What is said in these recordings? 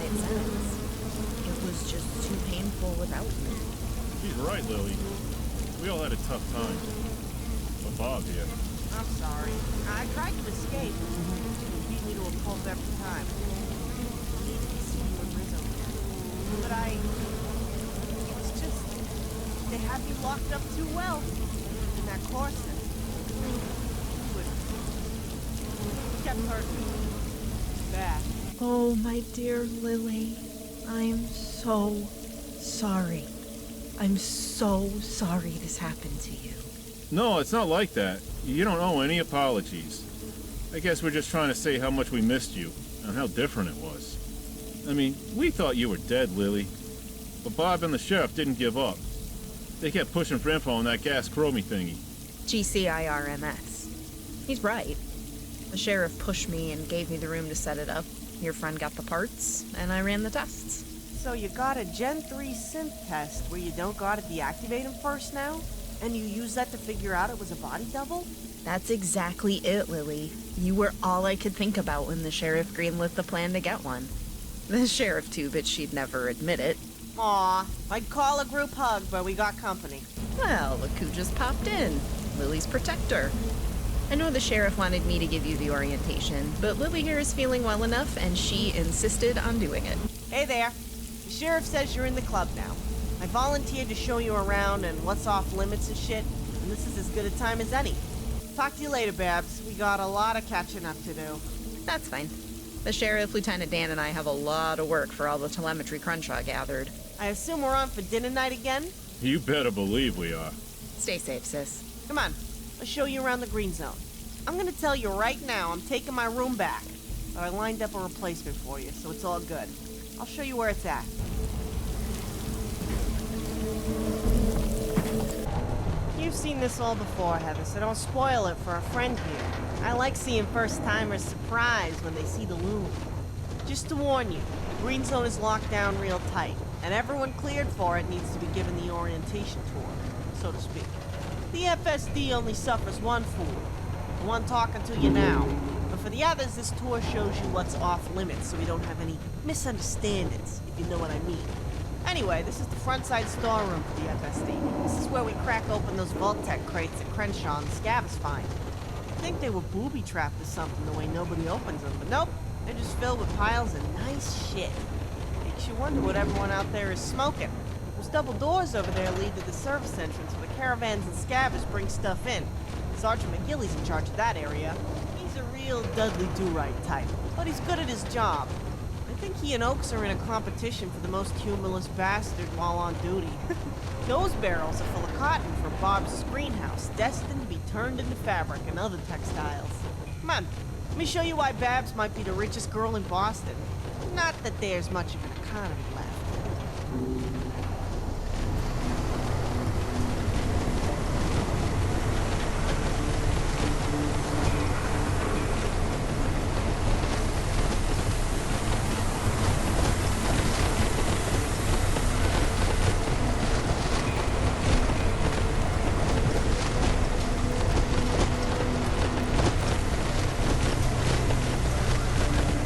made sense. It was just too painful without me. He's right, Lily. We all had a tough time. But Bob here. I'm sorry. I tried to escape. You beat me to a pulp every time. I needed to see you in Rizzo again. But it was just, they had me locked up too well. In that corset. It kept hurting me. Bad. Oh, my dear Lily, I'm so sorry. I'm so sorry this happened to you. No, it's not like that. You don't owe any apologies. I guess we're just trying to say how much we missed you, and how different it was. I mean, we thought you were dead, Lily. But Bob and the sheriff didn't give up. They kept pushing for info on that gas chromie thingy. GCIRMS. He's right. The sheriff pushed me and gave me the room to set it up. Your friend got the parts, and I ran the tests. So you got a Gen 3 synth test where you don't gotta deactivate him first now? And you use that to figure out it was a body double? That's exactly it, Lily. You were all I could think about when the sheriff greenlit the plan to get one. The sheriff too, but she'd never admit it. Aw, I'd call a group hug, but we got company. Well, look who just popped in. Lily's protector. I know the sheriff wanted me to give you the orientation, but Lily here is feeling well enough, and she insisted on doing it. Hey there. The sheriff says you're in the club now. I volunteered to show you around and what's off limits and shit, and this is as good a time as any. Talk to you later, Babs. We got a lot of catching up to do. That's fine. The sheriff, Lieutenant Dan, and I have a lot of work for all the telemetry Crenshaw gathered. I assume we're on for dinner night again? You better believe we are. Stay safe, sis. Come on, I'll show you around the green zone. I'm gonna tell you right now I'm taking my room back. But I lined up a replacement for you, so it's all good. I'll show you where it's at. You've seen this all before, Heather, so don't spoil it for a friend here. I like seeing first-timers surprised when they see the loom. Just to warn you, the green zone is locked down real tight, and everyone cleared for it needs to be given the orientation tour, so to speak. The FSD only suffers one fool, the one talking to you now. But for the others, this tour shows you what's off limits, so we don't have any misunderstandings, if you know what I mean. Anyway, this is the frontside storeroom for the FSD. This is where we crack open those Vault-Tec crates that Crenshaw and the Scavs find. I think they were booby-trapped or something the way nobody opens them, but nope. They're just filled with piles of nice shit. Makes you wonder what everyone out there is smoking. Those double doors over there lead to the service entrance where the caravans and Scavs bring stuff in. Sergeant McGilly's in charge of that area. He's a real Dudley Do-Right type, but he's good at his job. I think he and Oaks are in a competition for the most humorless bastard while on duty. Those barrels are full of cotton for Bob's screenhouse, destined to be turned into fabric and other textiles. Come on, let me show you why Babs might be the richest girl in Boston. Not that there's much of an economy left.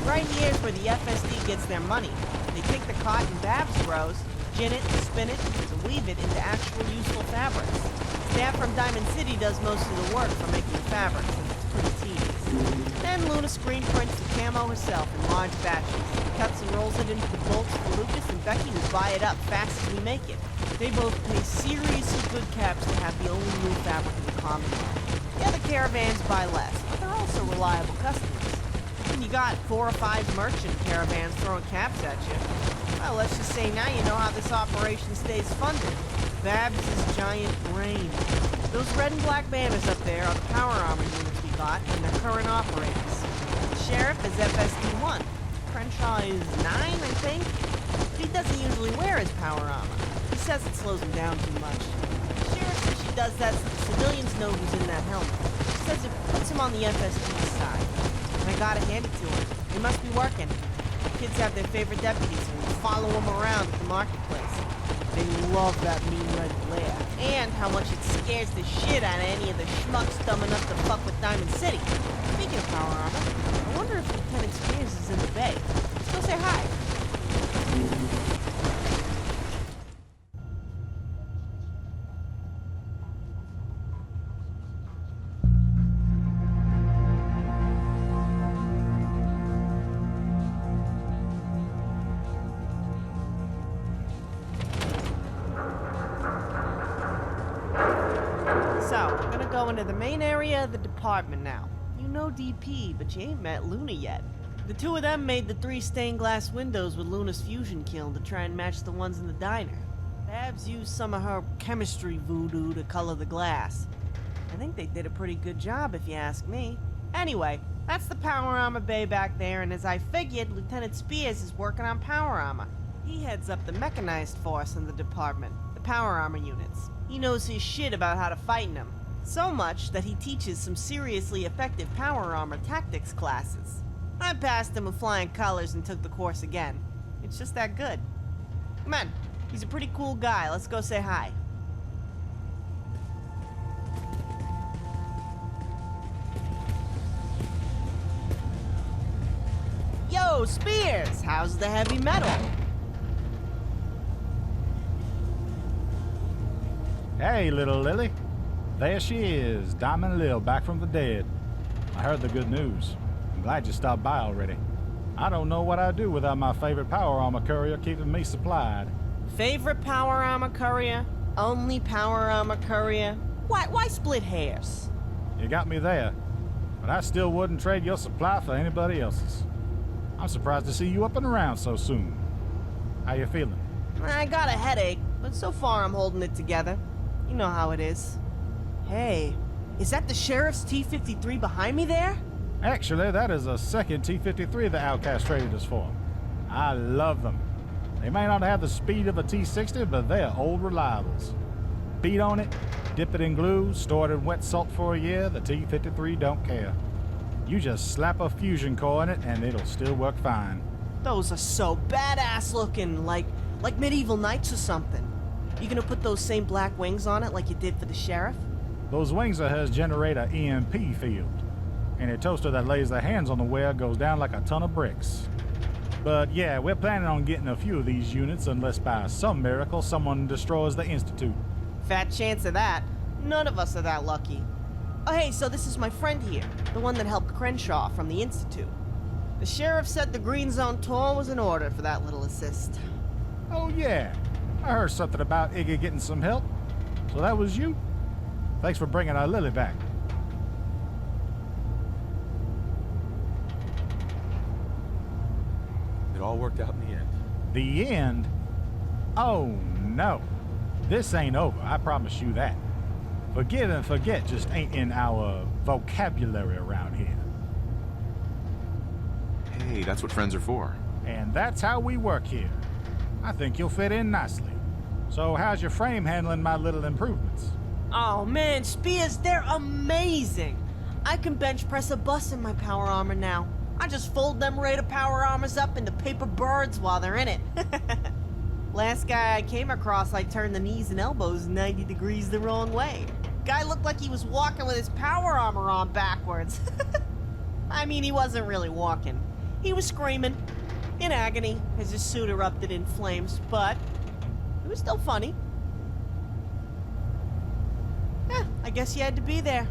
Right here is where the FSD gets their money. They take the cotton Babs grows, gin it, spin it, and weave it into actual useful fabrics. Staff from Diamond City does most of the work for making the fabrics, and it's pretty tedious. Then Luna screen prints the camo herself in large batches, cuts and rolls it into the bolts for Lucas and Becky who buy it up fast as we make it. They both pay seriously good caps to have the only new fabric in the Commonwealth. The other caravans buy less, but they're also reliable customers. When you got 4 or 5 merchant caravans throwing caps at you, well, let's just say now you know how this operation stays funded. Babs' giant brain. Those red and black banners up there are the power armor units we got and their current operators. The sheriff is FSD-1. Crenshaw is 9, I think. But he doesn't usually wear his power armor. He says it slows him down too much. The sheriff says she does that so the civilians know who's in that helmet. She says it puts him on the FSD side. And I gotta hand it to him. They must be working. The kids have their favorite deputies and we follow them around at the marketplace. They love that mean red glare. And how much it scares the shit out of any of the schmucks dumb enough to fuck with Diamond City. Speaking of power armor, I wonder if Lieutenant Spears is in the bay. Let's go say hi. going to the main area of the department now. You know DP, but you ain't met Luna yet. The two of them made the 3 stained glass windows with Luna's fusion kiln to try and match the ones in the diner. Babs used some of her chemistry voodoo to color the glass. I think they did a pretty good job, if you ask me. Anyway, that's the power armor bay back there, and as I figured, Lieutenant Spears is working on power armor. He heads up the mechanized force in the department, the power armor units. He knows his shit about how to fight in them. So much that he teaches some seriously effective power armor tactics classes. I passed him with flying colors and took the course again. It's just that good. Come on, he's a pretty cool guy. Let's go say hi. Yo, Spears, how's the heavy metal? Hey, little Lily. There she is, Diamond Lil, back from the dead. I heard the good news. I'm glad you stopped by already. I don't know what I'd do without my favorite power armor courier keeping me supplied. Favorite power armor courier? Only power armor courier? Why split hairs? You got me there, but I still wouldn't trade your supply for anybody else's. I'm surprised to see you up and around so soon. How you feeling? I got a headache, but so far I'm holding it together. You know how it is. Hey, is that the sheriff's T-53 behind me there? Actually, that is a second T-53 the Outcast traded us for. I love them. They may not have the speed of a T-60, but they are old reliables. Beat on it, dip it in glue, store it in wet salt for a year, the T-53 don't care. You just slap a fusion core in it and it'll still work fine. Those are so badass looking, like medieval knights or something. You gonna put those same black wings on it like you did for the sheriff? Those wings of hers generate a EMP field. Any toaster that lays their hands on the wear goes down like a ton of bricks. But yeah, we're planning on getting a few of these units unless by some miracle someone destroys the Institute. Fat chance of that. None of us are that lucky. Oh hey, so this is my friend here, the one that helped Crenshaw from the Institute. The sheriff said the Green Zone tour was in order for that little assist. Oh yeah, I heard something about Iggy getting some help. So that was you? Thanks for bringing our Lily back. It all worked out in the end. The end? Oh no. This ain't over, I promise you that. Forgive and forget just ain't in our vocabulary around here. Hey, that's what friends are for. And that's how we work here. I think you'll fit in nicely. So how's your frame handling my little improvements? Oh man, Spears, they're amazing! I can bench press a bus in my power armor now. I just fold them Raider power armors up into paper birds while they're in it. Last guy I came across, I turned the knees and elbows 90 degrees the wrong way. Guy looked like he was walking with his power armor on backwards. I mean, he wasn't really walking. He was screaming, in agony, as his suit erupted in flames, but it was still funny. I guess you had to be there.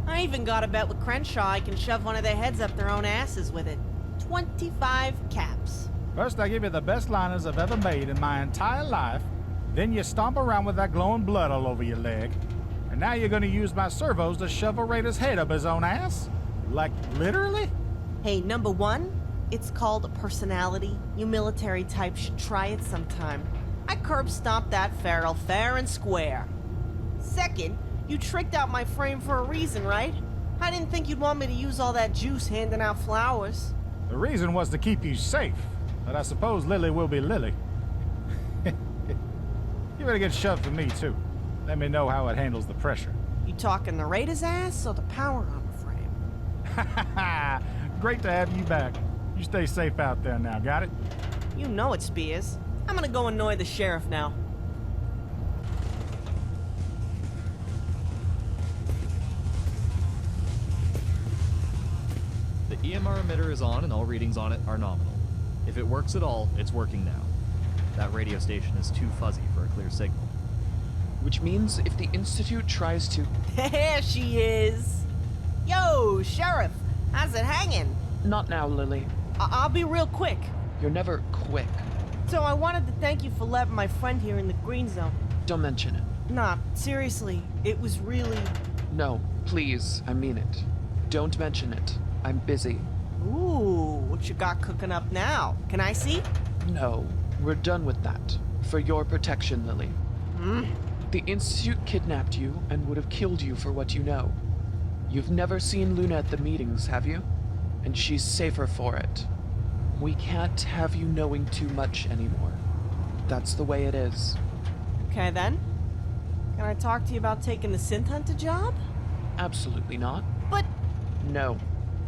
I even got a bet with Crenshaw I can shove one of their heads up their own asses with it. 25 caps. First I give you the best liners I've ever made in my entire life, then you stomp around with that glowing blood all over your leg, and now you're gonna use my servos to shove a Raider's head up his own ass? Like, literally? Hey, number one, it's called a personality. You military types should try it sometime. I curb stomped that feral fair and square. Second, you tricked out my frame for a reason, right? I didn't think you'd want me to use all that juice handing out flowers. The reason was to keep you safe, but I suppose Lily will be Lily. You better get shoved for me, too. Let me know how it handles the pressure. You talking the Raider's ass or the power armor frame? Great to have you back. You stay safe out there now, got it? You know it, Spears. I'm gonna go annoy the sheriff now. The EMR emitter is on and all readings on it are nominal. If it works at all, it's working now. That radio station is too fuzzy for a clear signal. Which means if the Institute tries to... There she is! Yo, Sheriff! How's it hanging? Not now, Lily. I'll be real quick. You're never quick. So I wanted to thank you for letting my friend here in the Green Zone. Don't mention it. Nah, seriously, it was really, No, please, I mean it. Don't mention it. I'm busy. Ooh, what you got cooking up now? Can I see? No, we're done with that. For your protection, Lily. The Institute kidnapped you and would have killed you for what you know. You've never seen Luna at the meetings, have you? And she's safer for it. We can't have you knowing too much anymore. That's the way it is. Okay then. Can I talk to you about taking the synth hunter job? Absolutely not. But, No.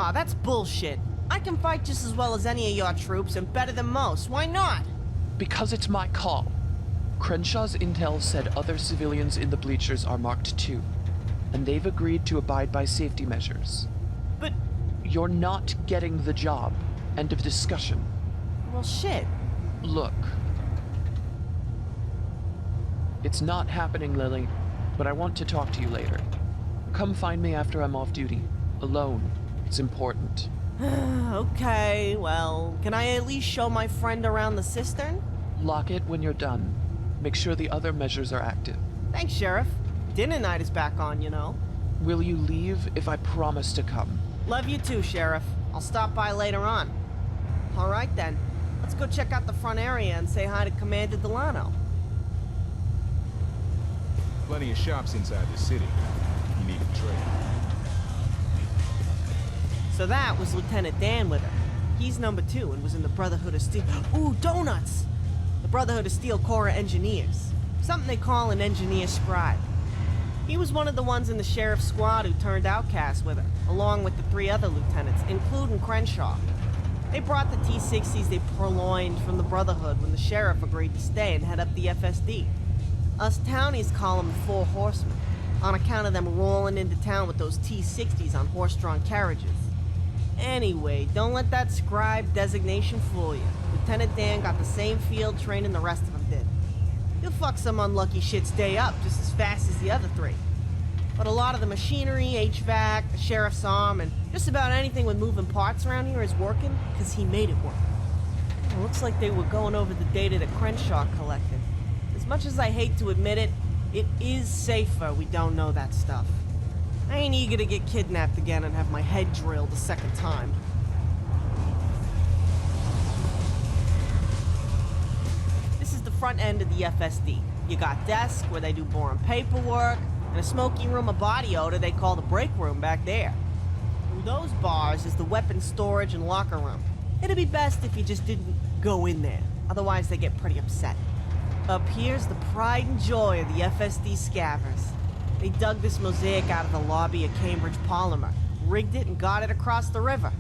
aw, that's bullshit. I can fight just as well as any of your troops and better than most. Why not? Because it's my call. Crenshaw's intel said other civilians in the bleachers are marked too, and they've agreed to abide by safety measures. But, You're not getting the job. End of discussion. well, shit. Look. It's not happening, Lily, but I want to talk to you later. Come find me after I'm off duty. Alone. It's important. Okay, well, can I at least show my friend around the cistern? Lock it when you're done. Make sure the other measures are active. Thanks, Sheriff. Dinner night is back on, you know. Will you leave if I promise to come? Love you too, Sheriff. I'll stop by later on. All right, then. Let's go check out the front area and say hi to Commander Delano. Plenty of shops inside the city. You need to trade. So that was Lieutenant Dan with her. He's number 2 and was in the Brotherhood of Steel. Ooh, donuts! The Brotherhood of Steel Corps Engineers. Something they call an engineer scribe. He was one of the ones in the sheriff's squad who turned outcast with her, along with the 3 other lieutenants, including Crenshaw. They brought the T-60s they purloined from the Brotherhood when the sheriff agreed to stay and head up the FSD. Us townies call them the 4 Horsemen, on account of them rolling into town with those T-60s on horse-drawn carriages. Anyway, don't let that scribe designation fool you. Lieutenant Dan got the same field training the rest of them did. He'll fuck some unlucky shit's day up just as fast as the other 3. But a lot of the machinery, HVAC, the sheriff's arm, and just about anything with moving parts around here is working because he made it work. It looks like they were going over the data that Crenshaw collected. As much as I hate to admit it, it is safer we don't know that stuff. I ain't eager to get kidnapped again and have my head drilled a second time. This is the front end of the FSD. You got desks where they do boring paperwork, and a smoky room of body odor they call the break room back there. Through those bars is the weapons storage and locker room. It'd be best if you just didn't go in there, otherwise they get pretty upset. Up here's the pride and joy of the FSD scavvers. They dug this mosaic out of the lobby of Cambridge Polymer, rigged it, and got it across the river.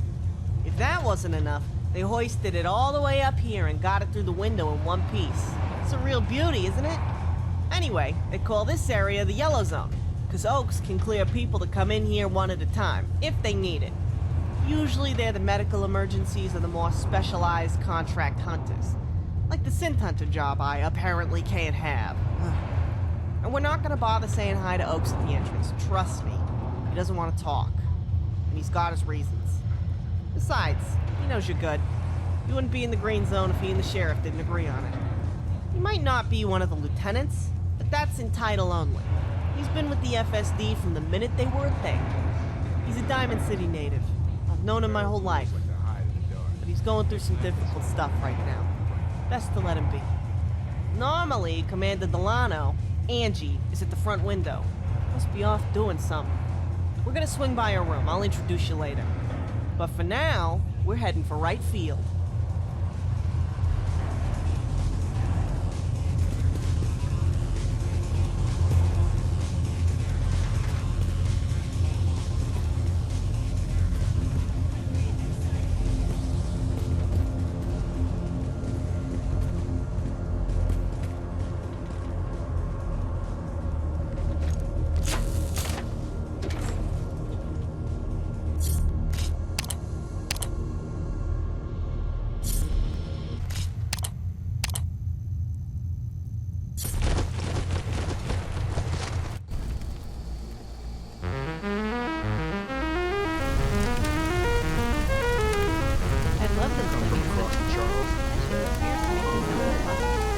If that wasn't enough, they hoisted it all the way up here and got it through the window in one piece. It's a real beauty, isn't it? Anyway, they call this area the Yellow Zone, because Oaks can clear people to come in here one at a time, if they need it. Usually they're the medical emergencies or the more specialized contract hunters. Like the synth hunter job I apparently can't have. And we're not gonna bother saying hi to Oaks at the entrance, trust me. He doesn't want to talk. And he's got his reasons. Besides, he knows you're good. You wouldn't be in the green zone if he and the sheriff didn't agree on it. He might not be one of the lieutenants, but that's in title only. He's been with the FSD from the minute they were a thing. He's a Diamond City native. I've known him my whole life. But he's going through some difficult stuff right now. Best to let him be. Normally, Commander Delano, Angie, is at the front window. Must be off doing something. We're gonna swing by her room. I'll introduce you later. But for now, we're heading for right field.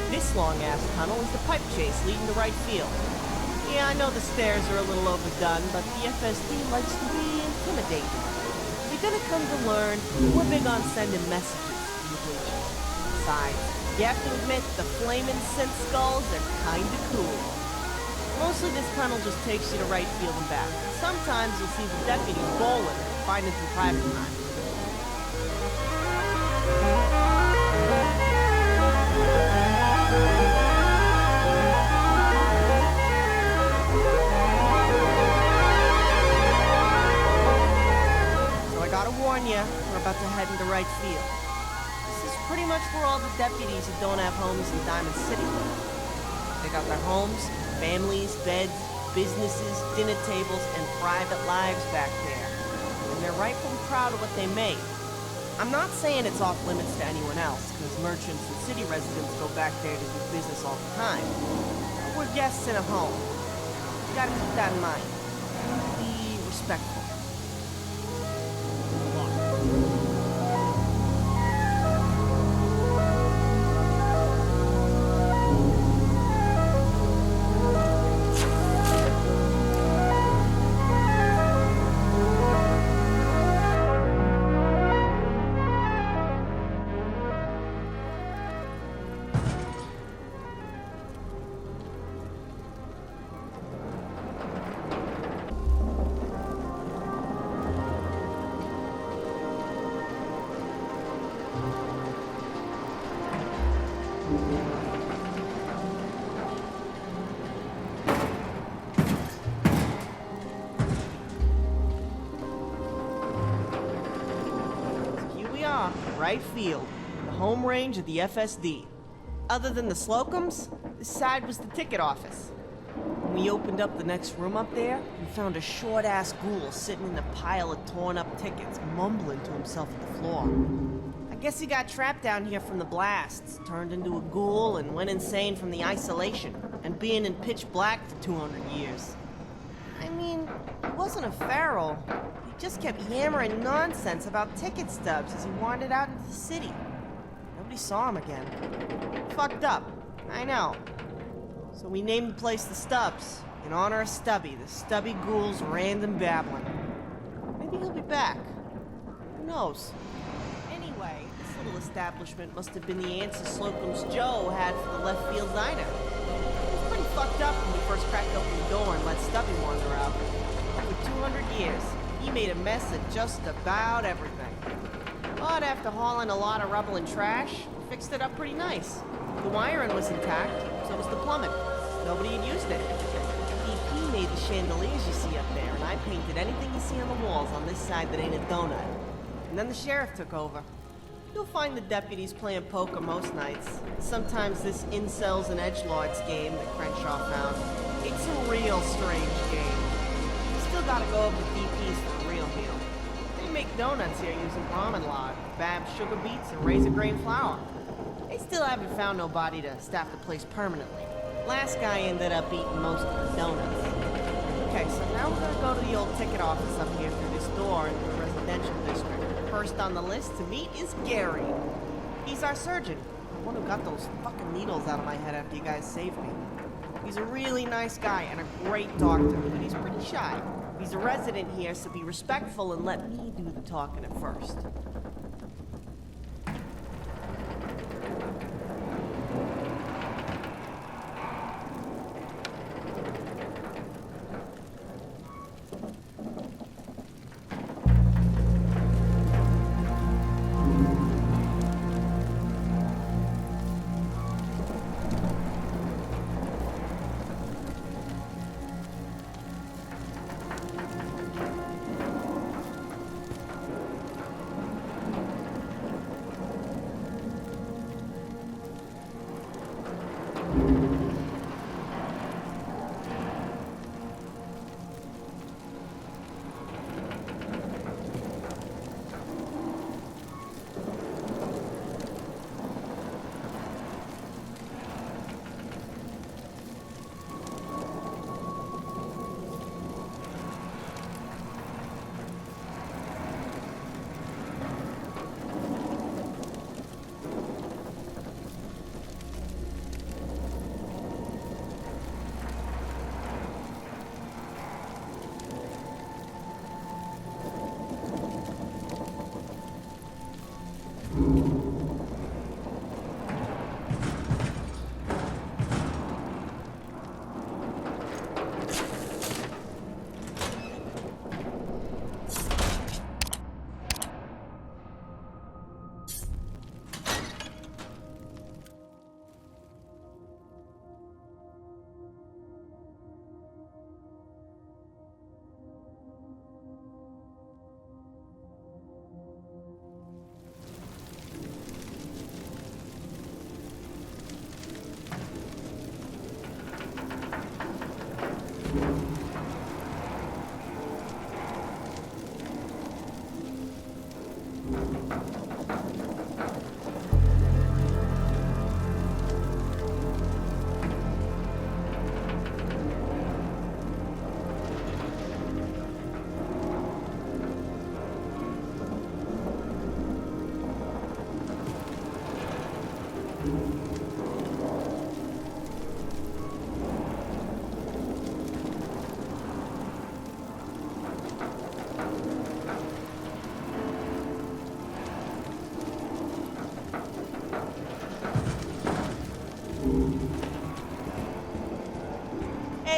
This long-ass tunnel is the pipe chase leading to right field. Yeah, I know the stairs are a little overdone, but the FSD likes to be intimidating. You're gonna come to learn we're big on sending messages to the bleachers. Besides, you have to admit the flaming synth skulls are kinda cool. Mostly this tunnel just takes you to right field and back. Sometimes you'll see the deputies bowling, finding some private time. So I gotta warn you, we're about to head into right field. This is pretty much where all the deputies who don't have homes in Diamond City live. They got their homes, families, beds, businesses, dinner tables, and private lives back there. And they're rightfully proud of what they made. I'm not saying it's off limits to anyone else, because merchants and city residents go back there to do business all the time. But we're guests in a home. You gotta keep that in mind. Be respectful. Right field, the home range of the FSD. Other than the Slocums, this side was the ticket office. When we opened up the next room up there, we found a short-ass ghoul sitting in a pile of torn-up tickets, mumbling to himself at the floor. I guess he got trapped down here from the blasts, turned into a ghoul, and went insane from the isolation, and being in pitch black for 200 years. I mean, he wasn't a feral. He just kept yammering nonsense about ticket stubs as he wandered out into the city. Nobody saw him again. Fucked up, I know. So we named the place the Stubs, in honor of Stubby, the Stubby Ghoul's random babbling. Maybe he'll be back. Who knows? Anyway, this little establishment must have been the answer Slocum's Joe had for the left field diner. It was pretty fucked up when we first cracked open the door and let Stubby wander out. For 200 years, he made a mess of just about everything. But after hauling a lot of rubble and trash, we fixed it up pretty nice. The wiring was intact, so was the plumbing. Nobody had used it. EP made the chandeliers you see up there, and I painted anything you see on the walls on this side that ain't a donut. And then the sheriff took over. You'll find the deputies playing poker most nights. Sometimes this incels and edgelords game that Crenshaw found. It's a real strange game. You still gotta go over the DPs for the real meal. They make donuts here using ramen lard, Bab's sugar beets, and razor grain flour. They still haven't found nobody to staff the place permanently. Last guy ended up eating most of the donuts. Okay, so now we're gonna go to the old ticket office up here through this door into the residential district. First on the list to meet is Gary. He's our surgeon, the one who got those fucking needles out of my head after you guys saved me. He's a really nice guy and a great doctor, but he's pretty shy. He's a resident here, so be respectful and let me do the talking at first.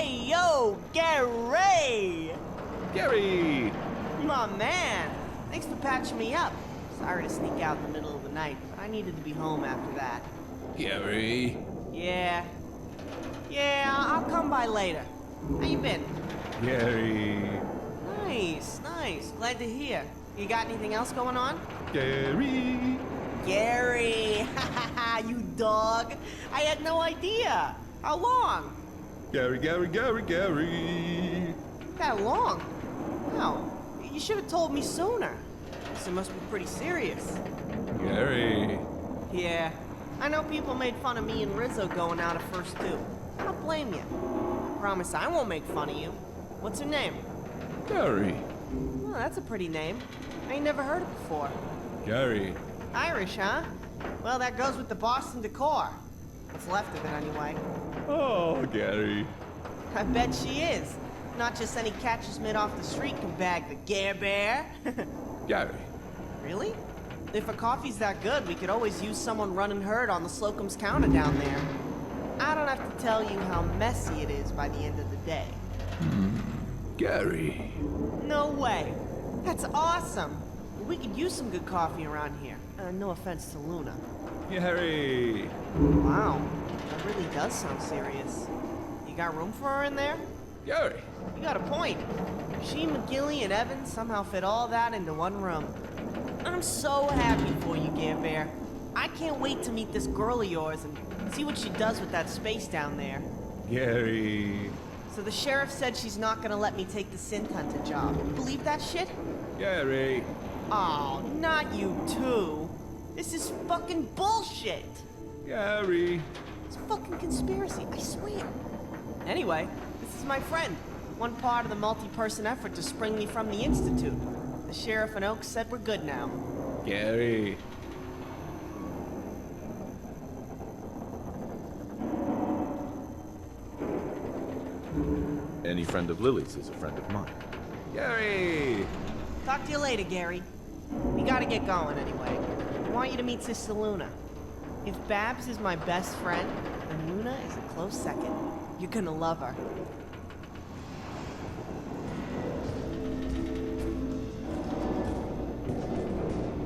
Hey, yo, Gary! Gary! My man, thanks for patching me up. Sorry to sneak out in the middle of the night, but I needed to be home after that. Gary! Yeah, I'll come by later. How you been? Gary! Nice. Glad to hear. You got anything else going on? Gary! Gary! You dog! I had no idea! How long? Gary! That long? No. You should have told me sooner. This must be pretty serious. Gary! Yeah. I know people made fun of me and Rizzo going out at first too. I don't blame you. I promise I won't make fun of you. What's her name? Gary! Oh, that's a pretty name. I ain't never heard it before. Gary! Irish, huh? Well, that goes with the Boston decor. What's left of it, anyway. Oh, Gary! I bet she is. Not just any cat just made off the street can bag the Gare Bear. Gary! Really? If a coffee's that good, we could always use someone running herd on the Slocum's counter down there. I don't have to tell you how messy it is by the end of the day. Gary! No way. That's awesome. We could use some good coffee around here. No offense to Luna. Gary! Wow, that really does sound serious. You got room for her in there? Gary! You got a point. She, McGilly, and Evans somehow fit all that into one room. I'm so happy for you, Gare Bear. I can't wait to meet this girl of yours and see what she does with that space down there. Gary! So the sheriff said she's not gonna let me take the synth hunter job. Believe that shit? Gary! Oh, not you too. This is fucking bullshit. Gary! It's a fucking conspiracy, I swear. Anyway, this is my friend. One part of the multi-person effort to spring me from the Institute. The sheriff and Oak said we're good now. Gary! Any friend of Lily's is a friend of mine. Gary! Talk to you later, Gary. We gotta get going anyway. I want you to meet Sister Luna. If Babs is my best friend, then Luna is a close second. You're gonna love her.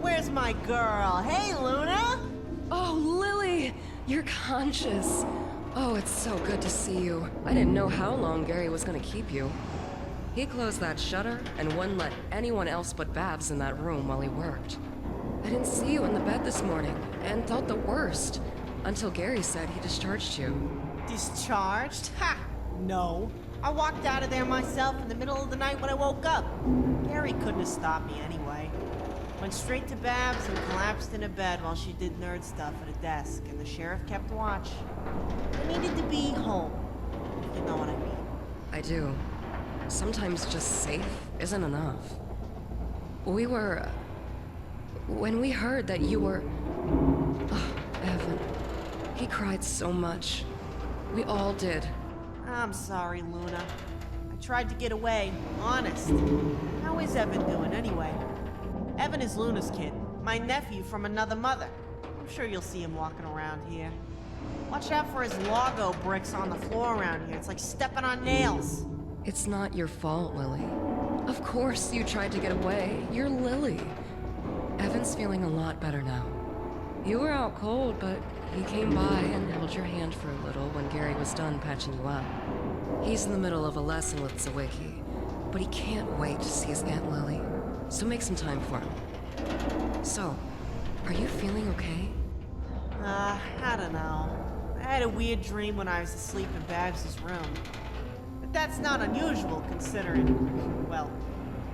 Where's my girl? Hey, Luna! Oh, Lily! You're conscious. Oh, it's so good to see you. I didn't know how long Gary was gonna keep you. He closed that shutter and wouldn't let anyone else but Babs in that room while he worked. I didn't see you in the bed this morning and thought the worst until Gary said he discharged you. Discharged? Ha! No. I walked out of there myself in the middle of the night when I woke up. Gary couldn't have stopped me anyway. Went straight to Babs and collapsed in a bed while she did nerd stuff at a desk, and the sheriff kept watch. I needed to be home, if you know what I mean. I do. Sometimes just safe isn't enough. When we heard that you were... Oh, Evan. He cried so much. We all did. I'm sorry, Luna. I tried to get away, honest. How is Evan doing anyway? Evan is Luna's kid, my nephew from another mother. I'm sure you'll see him walking around here. Watch out for his Logo bricks on the floor around here. It's like stepping on nails. It's not your fault, Lily. Of course you tried to get away. You're Lily. Evan's feeling a lot better now. You were out cold, but he came by and held your hand for a little when Gary was done patching you up. He's in the middle of a lesson with Sawicki, but he can't wait to see his Aunt Lily, so make some time for him. So, are you feeling okay? I don't know. I had a weird dream when I was asleep in Babs' room. But that's not unusual considering, well,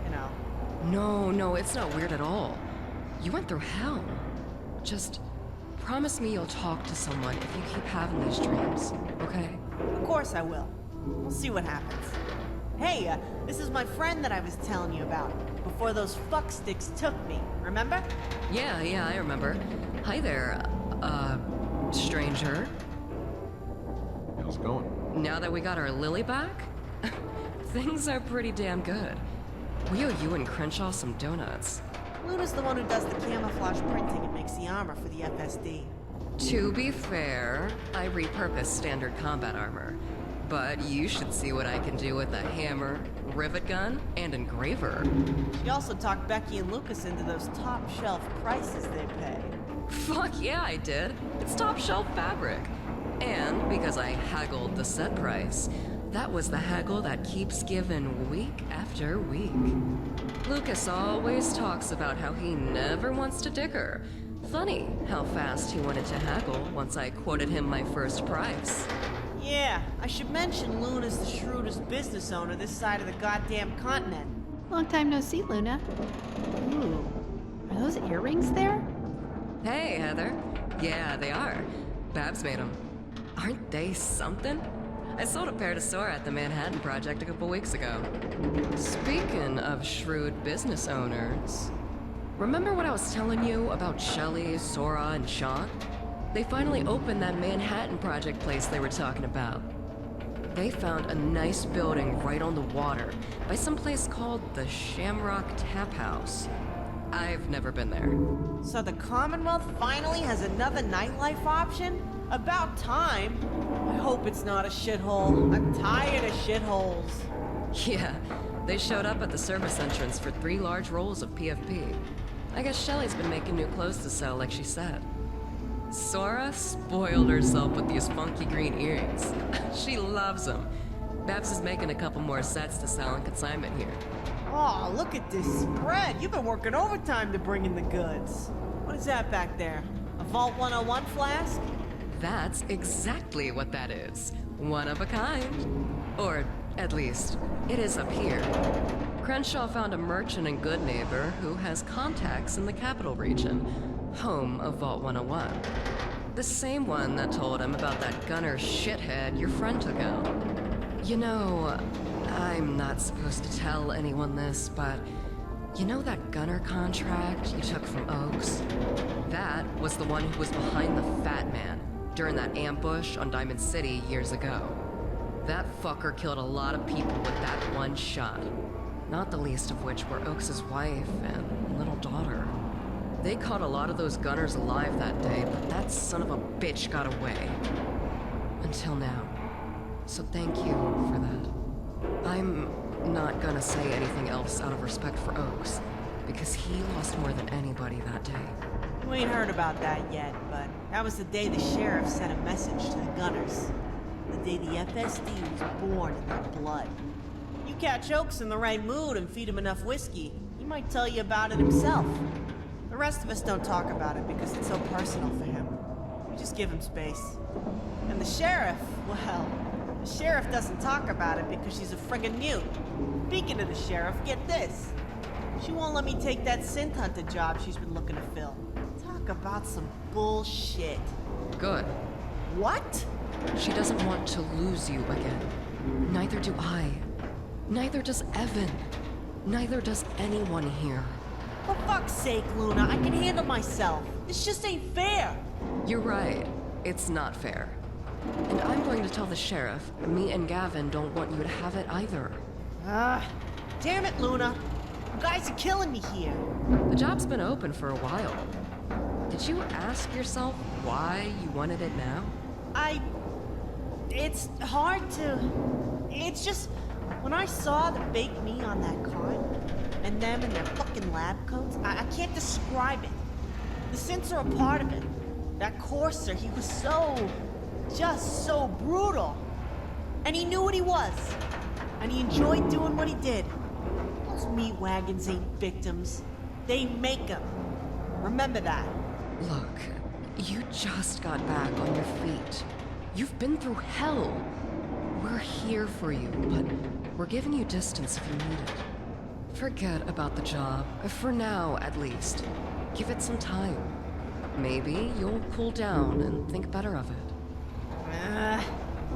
you know. No, it's not weird at all. You went through hell. Just promise me you'll talk to someone if you keep having these dreams, okay? Of course I will. We'll see what happens. Hey, this is my friend that I was telling you about before those fucksticks took me, remember? Yeah, I remember. Hi there, stranger. How's it going? Now that we got our Lily back, things are pretty damn good. We owe you and Crenshaw some donuts. Luna's the one who does the camouflage printing and makes the armor for the FSD. To be fair, I repurposed standard combat armor. But you should see what I can do with a hammer, rivet gun, and engraver. She also talked Becky and Lucas into those top shelf prices they pay. Fuck yeah, I did. It's top shelf fabric. And because I haggled the set price, that was the haggle that keeps giving week after week. Lucas always talks about how he never wants to dicker. Funny how fast he wanted to haggle once I quoted him my first price. Yeah, I should mention Luna's the shrewdest business owner this side of the goddamn continent. Long time no see, Luna. Ooh, are those earrings there? Hey, Heather. Yeah, they are. Babs made them. Aren't they something? I sold a pair to Sora at the Manhattan Project a couple weeks ago. Speaking of shrewd business owners, remember what I was telling you about Shelley, Sora, and Sean? They finally opened that Manhattan Project place they were talking about. They found a nice building right on the water by some place called the Shamrock Tap House. I've never been there. So the Commonwealth finally has another nightlife option? About time. I hope it's not a shithole. I'm tired of shitholes. Yeah, they showed up at the service entrance for 3 large rolls of PFP. I guess Shelley's been making new clothes to sell, like she said. Sora spoiled herself with these funky green earrings. She loves them. Babs is making a couple more sets to sell on consignment here. Oh, look at this spread. You've been working overtime to bring in the goods. What is that back there? A Vault 101 flask? That's exactly what that is. One of a kind. Or, at least, it is up here. Crenshaw found a merchant and good neighbor who has contacts in the capital region, home of Vault 101. The same one that told him about that gunner shithead your friend took out. You know, I'm not supposed to tell anyone this, but you know that gunner contract you took from Oaks? That was the one who was behind the Fat Man during that ambush on Diamond City years ago. That fucker killed a lot of people with that one shot, not the least of which were Oaks' wife and little daughter. They caught a lot of those gunners alive that day, but that son of a bitch got away. Until now. So thank you for that. I'm not gonna say anything else out of respect for Oaks, because he lost more than anybody that day. You ain't heard about that yet, but that was the day the sheriff sent a message to the gunners. The day the FSD was born in their blood. You catch Oaks in the right mood and feed him enough whiskey, he might tell you about it himself. The rest of us don't talk about it because it's so personal for him. We just give him space. And the sheriff, well, the sheriff doesn't talk about it because she's a friggin' mute. Speaking of the sheriff, get this. She won't let me take that synth hunter job she's been looking to fill. Talk about some bullshit. Good. What? She doesn't want to lose you again. Neither do I. Neither does Evan. Neither does anyone here. For fuck's sake, Luna, I can handle myself. This just ain't fair. You're right. It's not fair. And I'm going to tell the sheriff me and Gavin don't want you to have it either. Damn it, Luna. You guys are killing me here. The job's been open for a while. Did you ask yourself why you wanted it now? It's hard to... It's just... When I saw the fake me on that card, and them in their fucking lab coats, I can't describe it. The synths are a part of it. That Courser, he was just so brutal. And he knew what he was. And he enjoyed doing what he did. Those meat wagons ain't victims. They make them. Remember that. Look, you just got back on your feet. You've been through hell. We're here for you, but we're giving you distance if you need it. Forget about the job, for now at least. Give it some time. Maybe you'll cool down and think better of it.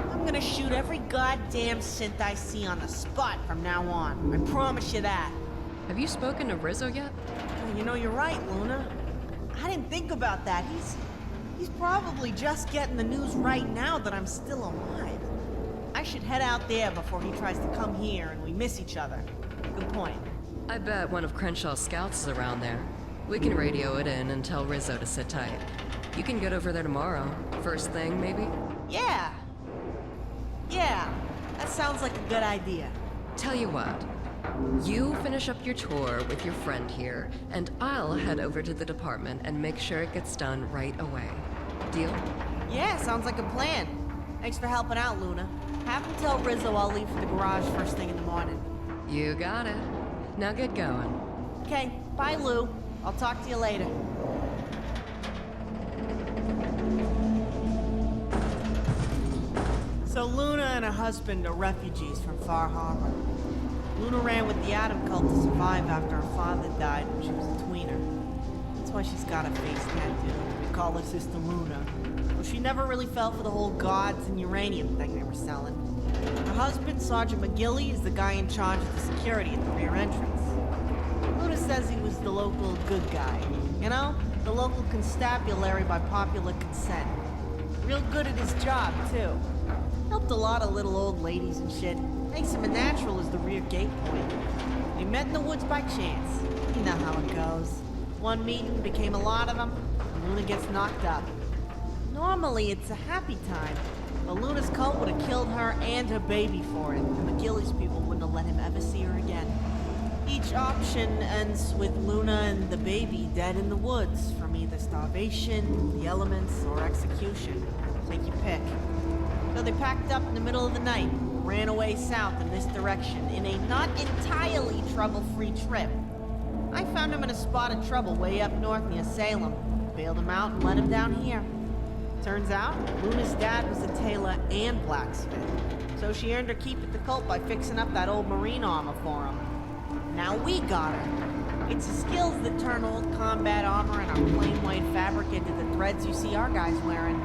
I'm gonna shoot every goddamn synth I see on the spot from now on. I promise you that. Have you spoken to Rizzo yet? You know, you're right, Luna. I didn't think about that. He's probably just getting the news right now that I'm still alive. I should head out there before he tries to come here and we miss each other. Good point. I bet one of Crenshaw's scouts is around there. We can radio it in and tell Rizzo to sit tight. You can get over there tomorrow. First thing, maybe? Yeah. Yeah, that sounds like a good idea. Tell you what, you finish up your tour with your friend here, and I'll head over to the department and make sure it gets done right away. Deal? Yeah, sounds like a plan. Thanks for helping out, Luna. Have him tell Rizzo I'll leave for the garage first thing in the morning. You got it. Now get going. Okay, bye, Lou. I'll talk to you later. So Luna and her husband are refugees from Far Harbor. Luna ran with the Atom cult to survive after her father died when she was a tweener. That's why she's got a face tattoo. We call her Sister Luna. Well, she never really fell for the whole gods and uranium thing they were selling. Her husband, Sergeant McGilly, is the guy in charge of the security at the rear entrance. Luna says he was the local good guy. You know, the local constabulary by popular consent. Real good at his job, too. Helped a lot of little old ladies and shit. Makes him a natural as the rear gate point. We met in the woods by chance. You know how it goes. One meeting became a lot of them, and Luna gets knocked up. Normally, it's a happy time, but Luna's cult would have killed her and her baby for it, and McGilly's people wouldn't have let him ever see her again. Each option ends with Luna and the baby dead in the woods from either starvation, the elements, or execution. Take your pick. So they packed up in the middle of the night, ran away south in this direction in a not entirely trouble-free trip. I found him in a spot of trouble way up north near Salem, bailed him out and let him down here. Turns out, Luna's dad was a tailor and blacksmith, so she earned her keep at the cult by fixing up that old marine armor for him. Now we got her. It's the skills that turn old combat armor and our plain white fabric into the threads you see our guys wearing.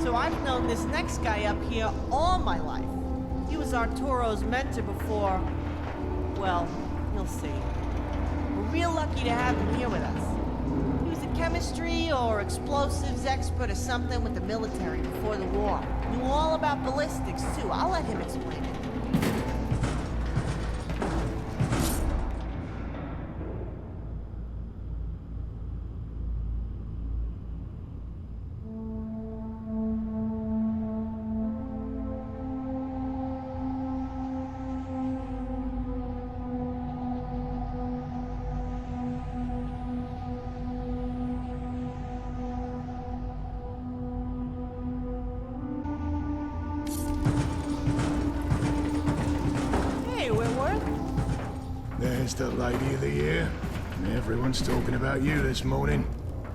So I've known this next guy up here all my life. He was Arturo's mentor before... well, you'll see. We're real lucky to have him here with us. He was a chemistry or explosives expert or something with the military before the war. Knew all about ballistics, too. I'll let him explain it. There's the lady of the year. Everyone's talking about you this morning.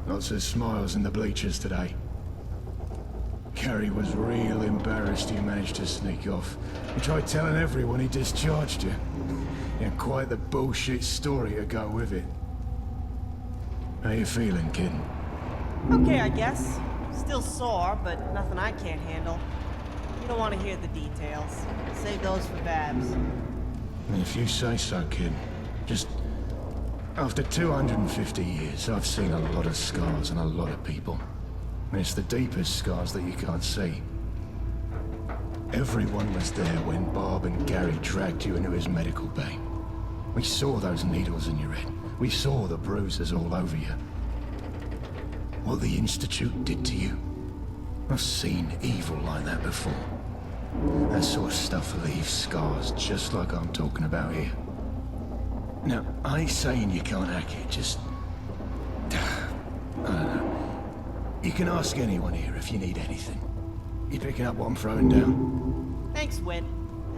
Lots of smiles in the bleachers today. Carrie was real embarrassed you managed to sneak off. He tried telling everyone he discharged you. He had quite the bullshit story to go with it. How you feeling, kid? Okay, I guess. Still sore, but nothing I can't handle. You don't want to hear the details. Save those for Babs. If you say so, kid. Just... after 250 years, I've seen a lot of scars and a lot of people. And it's the deepest scars that you can't see. Everyone was there when Bob and Gary dragged you into his medical bay. We saw those needles in your head. We saw the bruises all over you. What the Institute did to you. I've seen evil like that before. That sort of stuff leaves scars just like I'm talking about here. Now, I ain't saying you can't hack it, just... I don't know. You can ask anyone here if you need anything. You picking up what I'm throwing down? Thanks, Wit.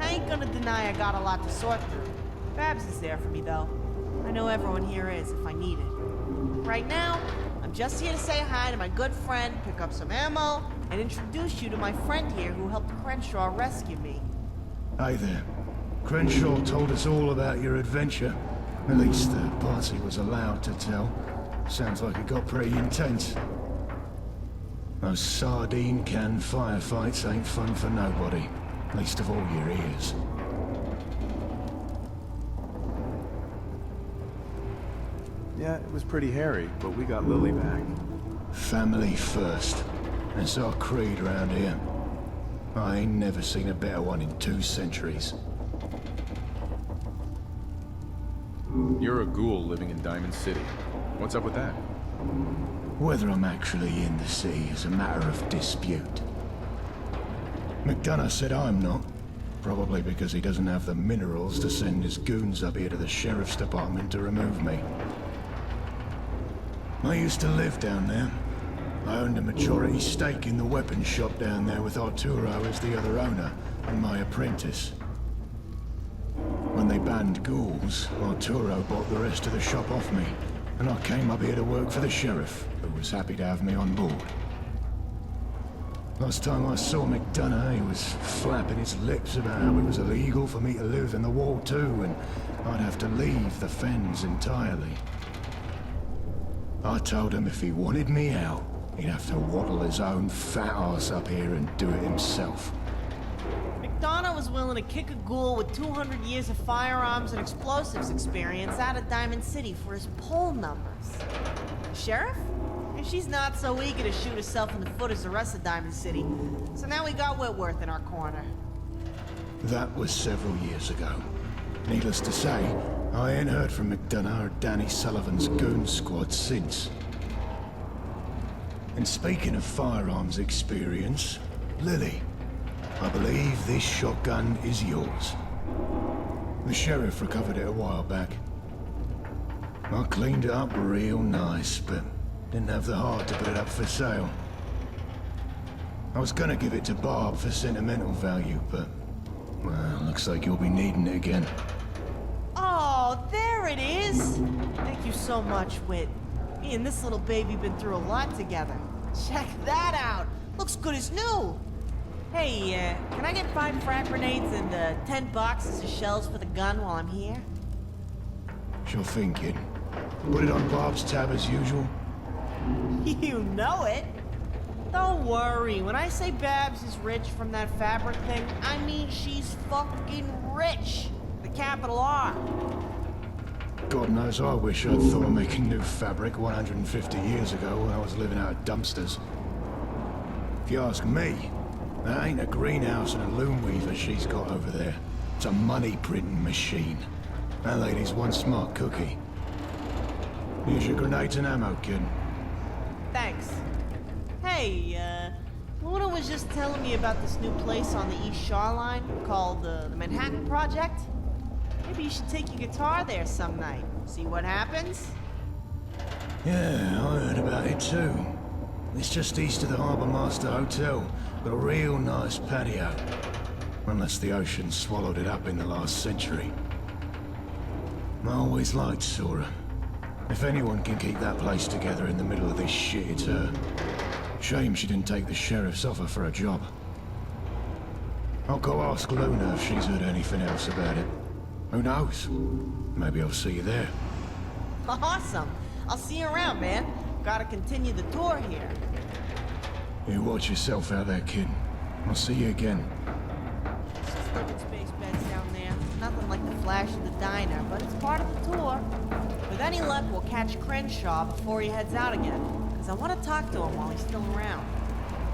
I ain't gonna deny I got a lot to sort through. Babs is there for me, though. I know everyone here is if I need it. Right now, I'm just here to say hi to my good friend, pick up some ammo, and introduce you to my friend here who helped Crenshaw rescue me. Hey there. Crenshaw told us all about your adventure. At least the parts he was allowed to tell. Sounds like it got pretty intense. Those sardine can firefights ain't fun for nobody. Least of all your ears. Yeah, it was pretty hairy, but we got Lily back. Family first. That's our creed around here. I ain't never seen a better one in 2 centuries. You're a ghoul living in Diamond City. What's up with that? Whether I'm actually in the city is a matter of dispute. McDonough said I'm not. Probably because he doesn't have the minerals to send his goons up here to the sheriff's department to remove me. I used to live down there. I owned a majority stake in the weapons shop down there with Arturo as the other owner and my apprentice. When they banned ghouls, Arturo bought the rest of the shop off me, and I came up here to work for the sheriff, who was happy to have me on board. Last time I saw McDonough, he was flapping his lips about how it was illegal for me to live in the wall too, and I'd have to leave the Fens entirely. I told him if he wanted me out, he'd have to waddle his own fat ass up here and do it himself. McDonough was willing to kick a ghoul with 200 years of firearms and explosives experience out of Diamond City for his poll numbers. Sheriff? And she's not so eager to shoot herself in the foot as the rest of Diamond City. So now we got Whitworth in our corner. That was several years ago. Needless to say, I ain't heard from McDonough or Danny Sullivan's goon squad since. And speaking of firearms experience, Lily, I believe this shotgun is yours. The sheriff recovered it a while back. I cleaned it up real nice, but didn't have the heart to put it up for sale. I was gonna give it to Barb for sentimental value, but, well, looks like you'll be needing it again. Oh, there it is! Thank you so much, Whit. Me and this little baby been through a lot together. Check that out! Looks good as new! Hey, can I get 5 frag grenades and 10 boxes of shells for the gun while I'm here? Sure thing, kid. Put it on Bob's tab as usual. You know it! Don't worry, when I say Babs is rich from that fabric thing, I mean she's fucking rich! The capital R. God knows I wish I'd thought of making new fabric 150 years ago when I was living out of dumpsters. If you ask me, that ain't a greenhouse and a loom weaver she's got over there. It's a money printing machine. That lady's one smart cookie. Here's your grenades and ammo, kid. Thanks. Hey, Luna was just telling me about this new place on the East Shoreline called the Manhattan Project. Maybe you should take your guitar there some night. See what happens? Yeah, I heard about it too. It's just east of the Harbour Master Hotel. Got a real nice patio. Unless the ocean swallowed it up in the last century. I always liked Sora. If anyone can keep that place together in the middle of this shit, it's her. Shame she didn't take the sheriff's offer for a job. I'll go ask Luna if she's heard anything else about it. Who knows? Maybe I'll see you there. Awesome! I'll see you around, man. Gotta continue the tour here. You watch yourself out there, kid. I'll see you again. Living space beds down there. Nothing like the flash of the diner, but it's part of the tour. With any luck, we'll catch Crenshaw before he heads out again, because I want to talk to him while he's still around.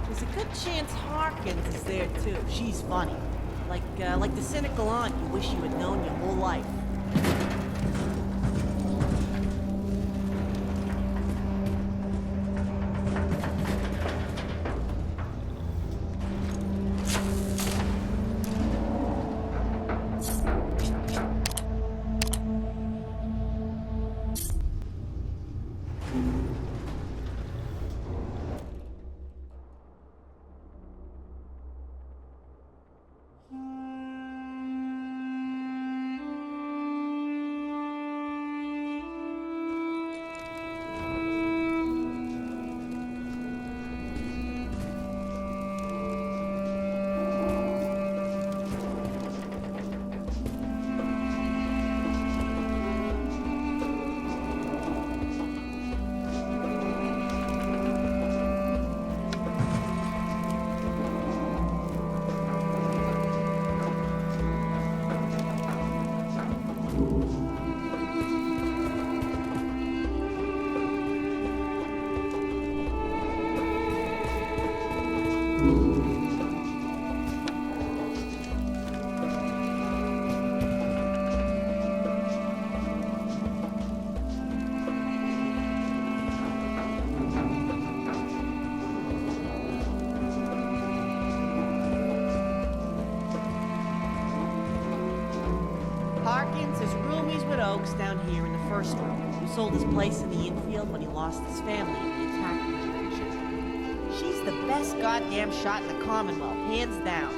There's a good chance Harkins is there too. She's funny. Like the cynical aunt you wish you had known your whole life. Fens is roomies with Oaks down here in the first room, who sold his place in the infield when he lost his family in the attack invasion. She's the best goddamn shot in the Commonwealth, hands down.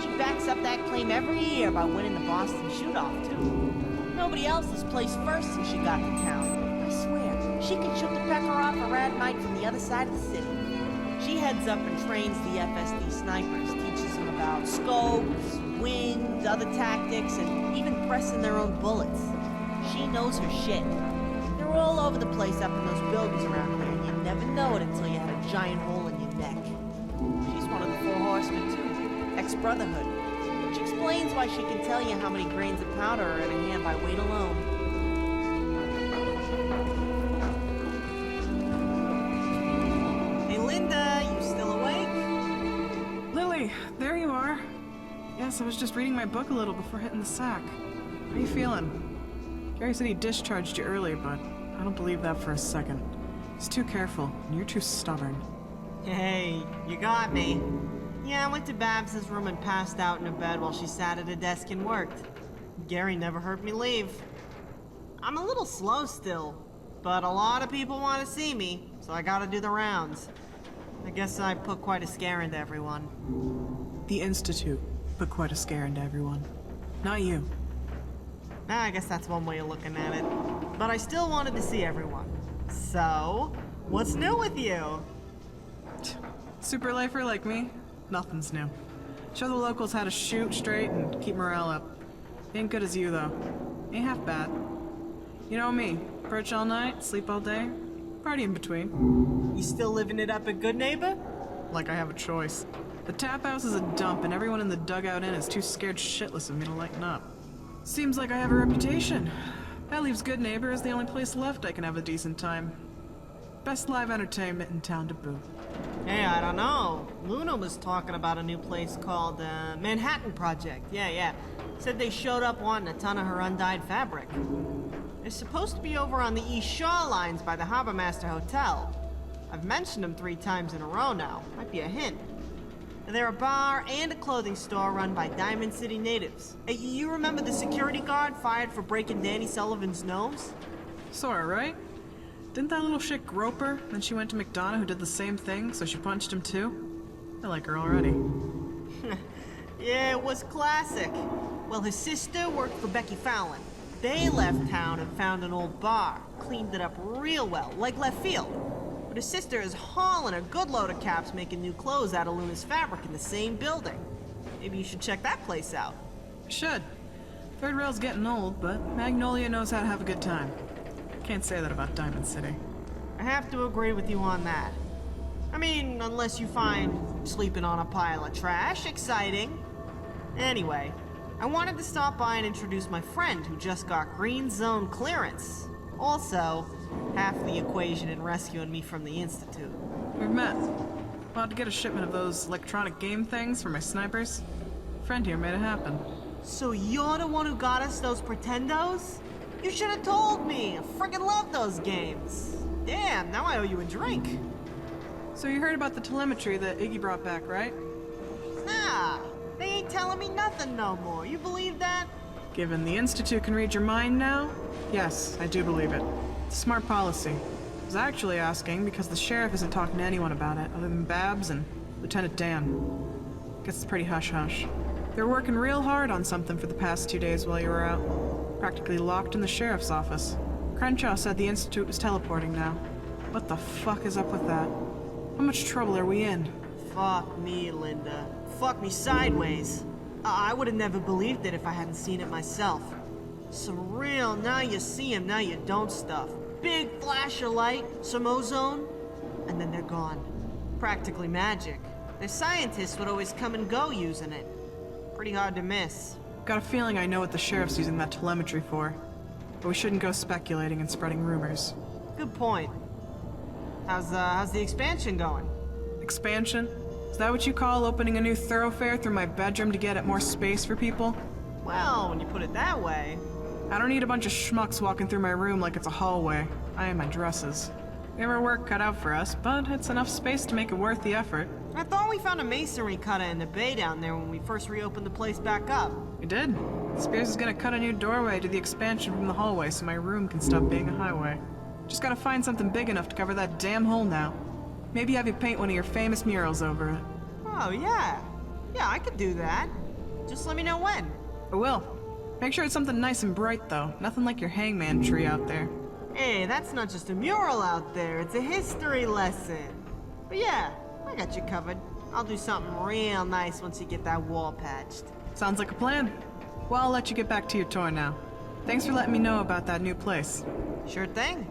She backs up that claim every year by winning the Boston shoot-off, too. Nobody else has placed first since she got to town. I swear, she can shoot the pecker off a rad mite from the other side of the city. She heads up and trains the FSD snipers, teaches them about scopes, wings, other tactics, and even pressing their own bullets. She knows her shit. They're all over the place up in those buildings around here, and you never know it until you have a giant hole in your neck. She's one of the Four Horsemen, too, ex-Brotherhood, which explains why she can tell you how many grains of powder are in a hand by weight alone. There you are. Yes, I was just reading my book a little before hitting the sack. How are you feeling? Gary said he discharged you earlier, but I don't believe that for a second. He's too careful, and you're too stubborn. Hey, you got me. Yeah, I went to Babs's room and passed out in a bed while she sat at a desk and worked. Gary never heard me leave. I'm a little slow still, but a lot of people want to see me, so I gotta do the rounds. I guess I put quite a scare into everyone. The Institute put quite a scare into everyone. Not you. I guess that's one way of looking at it. But I still wanted to see everyone. So, what's new with you? Super lifer like me? Nothing's new. Show the locals how to shoot straight and keep morale up. Ain't good as you, though. Ain't half bad. You know me. Perch all night, sleep all day, party in between. You still living it up at Good Neighbor? Like I have a choice. The tap house is a dump, and everyone in the dugout inn is too scared shitless of me to lighten up. Seems like I have a reputation. That leaves Good Neighbor as the only place left I can have a decent time. Best live entertainment in town to boot. Hey, I don't know. Luna was talking about a new place called Manhattan Project. Yeah. Said they showed up wanting a ton of her undyed fabric. They're supposed to be over on the East Shore lines by the Harbor Master Hotel. I've mentioned them 3 times in a row now. Might be a hint. They're a bar and a clothing store run by Diamond City natives. Hey, you remember the security guard fired for breaking Danny Sullivan's nose? Sorta, right? Didn't that little shit grope her? Then she went to McDonough, who did the same thing, so she punched him too? I like her already. Yeah, it was classic. Well, his sister worked for Becky Fallon. They left town and found an old bar, cleaned it up real well, like left field. But his sister is hauling a good load of caps making new clothes out of Luna's fabric in the same building. Maybe you should check that place out. Should. Third rail's getting old, but Magnolia knows how to have a good time. Can't say that about Diamond City. I have to agree with you on that. I mean, unless you find sleeping on a pile of trash exciting. Anyway, I wanted to stop by and introduce my friend who just got green zone clearance. Also, half the equation in rescuing me from the Institute. We've met. About to get a shipment of those electronic game things for my snipers. Friend here made it happen. So you're the one who got us those Pretendos? You should have told me. I friggin' love those games. Damn, now I owe you a drink. So you heard about the telemetry that Iggy brought back, right? Nah, they ain't telling me nothing no more. You believe that? Given the Institute can read your mind now? Yes, I do believe it. It's a smart policy. I was actually asking because the sheriff isn't talking to anyone about it other than Babs and Lieutenant Dan. Guess it's pretty hush-hush. They were working real hard on something for the past 2 days while you were out. Practically locked in the sheriff's office. Crenshaw said the Institute was teleporting now. What the fuck is up with that? How much trouble are we in? Fuck me, Linda. Fuck me sideways. I would have never believed it if I hadn't seen it myself. Some real now you see him, now you don't stuff. Big flash of light, some ozone, and then they're gone. Practically magic. Their scientists would always come and go using it. Pretty hard to miss. Got a feeling I know what the sheriff's using that telemetry for. But we shouldn't go speculating and spreading rumors. Good point. How's the expansion going? Expansion? Is that what you call opening a new thoroughfare through my bedroom to get at more space for people? Well, when you put it that way. I don't need a bunch of schmucks walking through my room like it's a hallway. I am my dresses. We have our work cut out for us, but it's enough space to make it worth the effort. I thought we found a masonry cutter in the bay down there when we first reopened the place back up. We did. Spears is gonna cut a new doorway to the expansion from the hallway so my room can stop being a highway. Just gotta find something big enough to cover that damn hole now. Maybe have you paint one of your famous murals over it. Oh, yeah. Yeah, I could do that. Just let me know when. I will. Make sure it's something nice and bright, though. Nothing like your hangman tree out there. Hey, that's not just a mural out there. It's a history lesson. But yeah, I got you covered. I'll do something real nice once you get that wall patched. Sounds like a plan. Well, I'll let you get back to your tour now. Thanks for letting me know about that new place. Sure thing.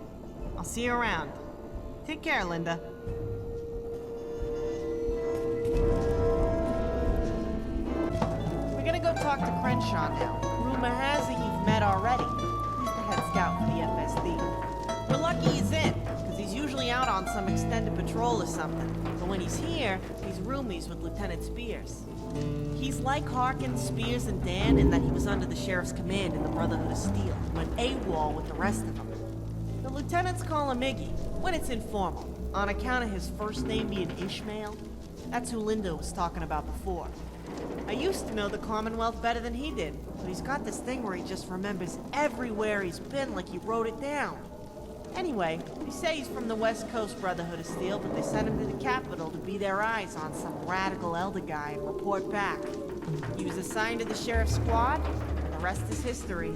I'll see you around. Take care, Linda. We're gonna go talk to Crenshaw now. Rumor has it you've met already. He's the head scout for the FSD. We're lucky he's in, because he's usually out on some extended patrol or something. But when he's here, he's roomies with Lieutenant Spears. He's like Harkins, Spears, and Dan in that he was under the sheriff's command in the Brotherhood of Steel, went AWOL with the rest of them. The lieutenants call him Iggy, when it's informal, on account of his first name being Ishmael. That's who Linda was talking about before. I used to know the Commonwealth better than he did, but he's got this thing where he just remembers everywhere he's been like he wrote it down. Anyway, they say he's from the West Coast Brotherhood of Steel, but they sent him to the capital to be their eyes on some radical elder guy and report back. He was assigned to the sheriff's squad, and the rest is history.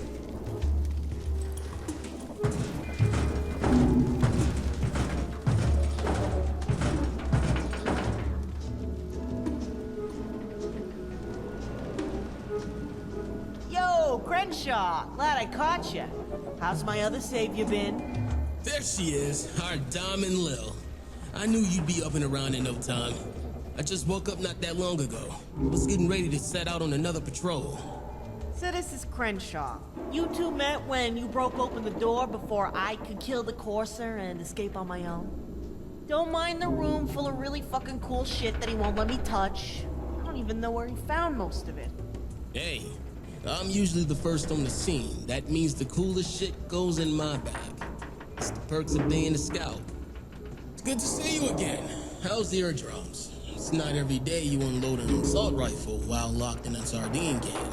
Yo, Crenshaw! Glad I caught you. How's my other savior been? There she is, our Diamond Lil. I knew you'd be up and around in no time. I just woke up not that long ago. Was getting ready to set out on another patrol. So this is Crenshaw. You two met when you broke open the door before I could kill the Courser and escape on my own. Don't mind the room full of really fucking cool shit that he won't let me touch. I don't even know where he found most of it. Hey, I'm usually the first on the scene. That means the coolest shit goes in my bag. It's the perks of being a scout. It's good to see you again. How's the eardrums? It's not every day you unload an assault rifle while locked in a sardine can.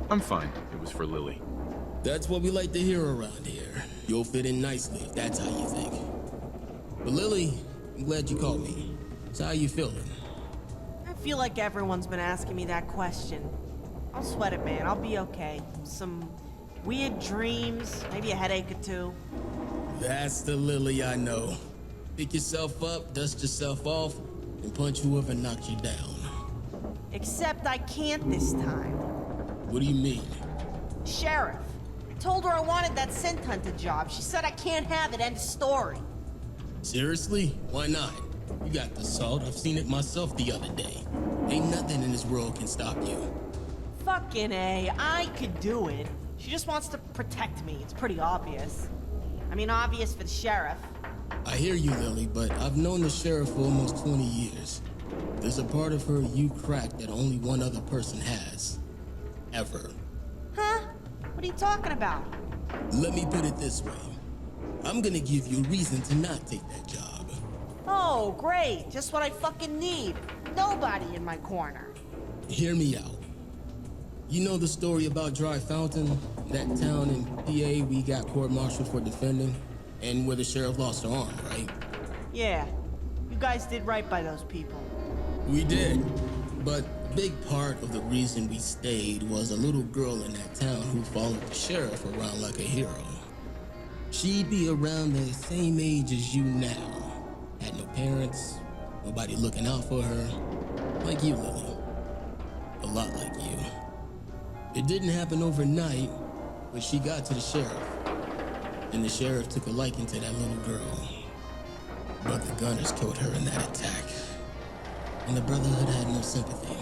I'm fine. It was for Lily. That's what we like to hear around here. You'll fit in nicely if that's how you think. But Lily, I'm glad you called me. So how you feeling? I feel like everyone's been asking me that question. I'll sweat it, man. I'll be okay. Some weird dreams, maybe a headache or two. That's the Lily I know. Pick yourself up, dust yourself off, and punch whoever knocked you down. Except I can't this time. What do you mean? Sheriff. I told her I wanted that scent hunter job. She said I can't have it, end of story. Seriously? Why not? You got the salt. I've seen it myself the other day. Ain't nothing in this world can stop you. Fucking A, I could do it. She just wants to protect me. It's pretty obvious. I mean, obvious for the sheriff. I hear you, Lily, but I've known the sheriff for almost 20 years. There's a part of her you cracked that only one other person has. Ever. Huh? What are you talking about? Let me put it this way. I'm gonna give you a reason to not take that job. Oh, great. Just what I fucking need. Nobody in my corner. Hear me out. You know the story about Dry Fountain? That town in PA we got court-martialed for defending? And where the sheriff lost her arm, right? Yeah. You guys did right by those people. We did. But a big part of the reason we stayed was a little girl in that town who followed the sheriff around like a hero. She'd be around the same age as you now. Had no parents, nobody looking out for her. Like you, Lily. A lot like you. It didn't happen overnight, but she got to the sheriff. And the sheriff took a liking to that little girl. But the gunners killed her in that attack. And the Brotherhood had no sympathy.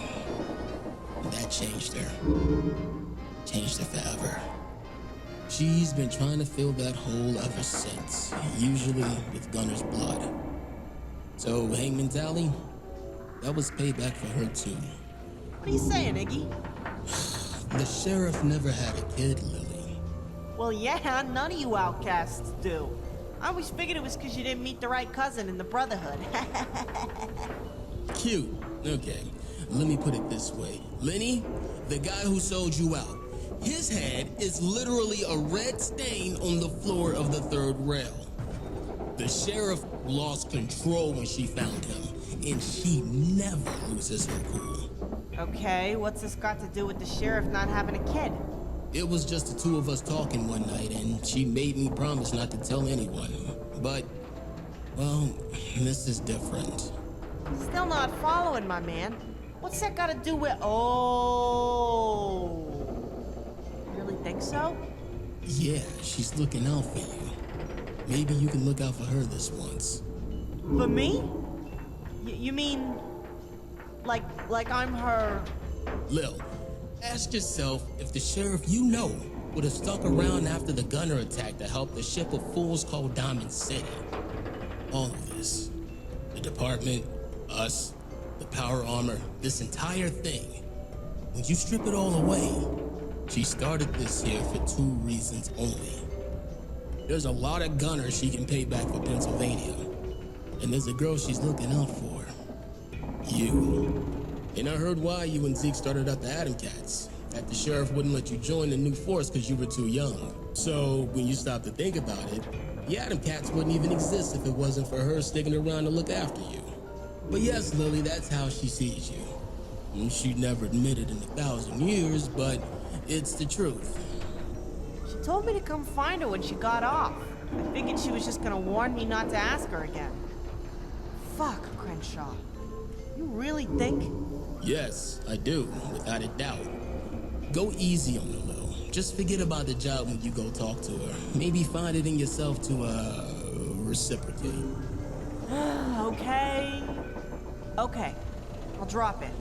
And that changed her. Changed her forever. She's been trying to fill that hole ever since, usually with Gunner's blood. So, Hangman's Alley, that was payback for her too. What are you saying, Iggy? The sheriff never had a kid, Lily. Well, yeah, none of you outcasts do. I always figured it was because you didn't meet the right cousin in the Brotherhood. Cute. Okay, let me put it this way. Lenny, the guy who sold you out, his head is literally a red stain on the floor of the third rail. The sheriff lost control when she found him, and she never loses her cool. Okay, what's this got to do with the sheriff not having a kid? It was just the two of us talking one night, and she made me promise not to tell anyone. But, well, this is different. Still not following, my man. What's that got to do with... Oh... You really think so? Yeah, she's looking out for you. Maybe you can look out for her this once. For me? You mean... Like I'm her... Lil, ask yourself if the sheriff you know would have stuck around after the gunner attack to help the ship of fools called Diamond City. All of this. The department, us, the power armor, this entire thing. When you strip it all away, she started this here for 2 reasons only. There's a lot of gunners she can pay back for Pennsylvania. And there's a girl she's looking out for. You. And I heard why you and Zeke started up the Atom Cats. That the sheriff wouldn't let you join the new force because you were too young. So when you stop to think about it, the Atom Cats wouldn't even exist if it wasn't for her sticking around to look after you. But yes, Lily, that's how she sees you. And she'd never admit it in 1,000 years, but it's the truth. She told me to come find her when she got off. I figured she was just gonna warn me not to ask her again. Fuck, Crenshaw. You really think? Yes, I do, without a doubt. Go easy on her, Lil. Just forget about the job when you go talk to her. Maybe find it in yourself to, reciprocate. Okay. I'll drop it.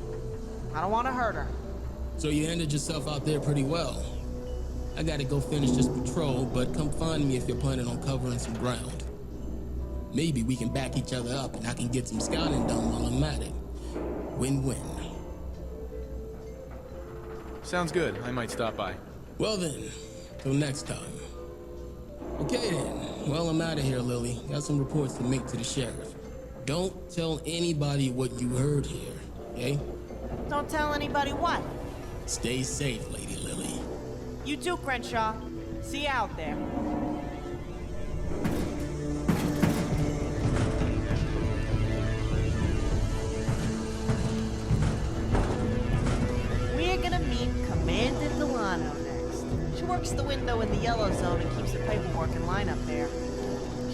I don't want to hurt her. So you handled yourself out there pretty well. I gotta go finish this patrol, but come find me if you're planning on covering some ground. Maybe we can back each other up and I can get some scouting done while I'm at it. Win-win. Sounds good. I might stop by. Well then, till next time. Okay then. Well, I'm out of here, Lily. Got some reports to make to the sheriff. Don't tell anybody what you heard here, okay? Don't tell anybody what? Stay safe, Lady Lily. You too, Crenshaw. See you out there. We're gonna meet Commander Delano next. She works the window in the yellow zone and keeps the paperwork in line up there.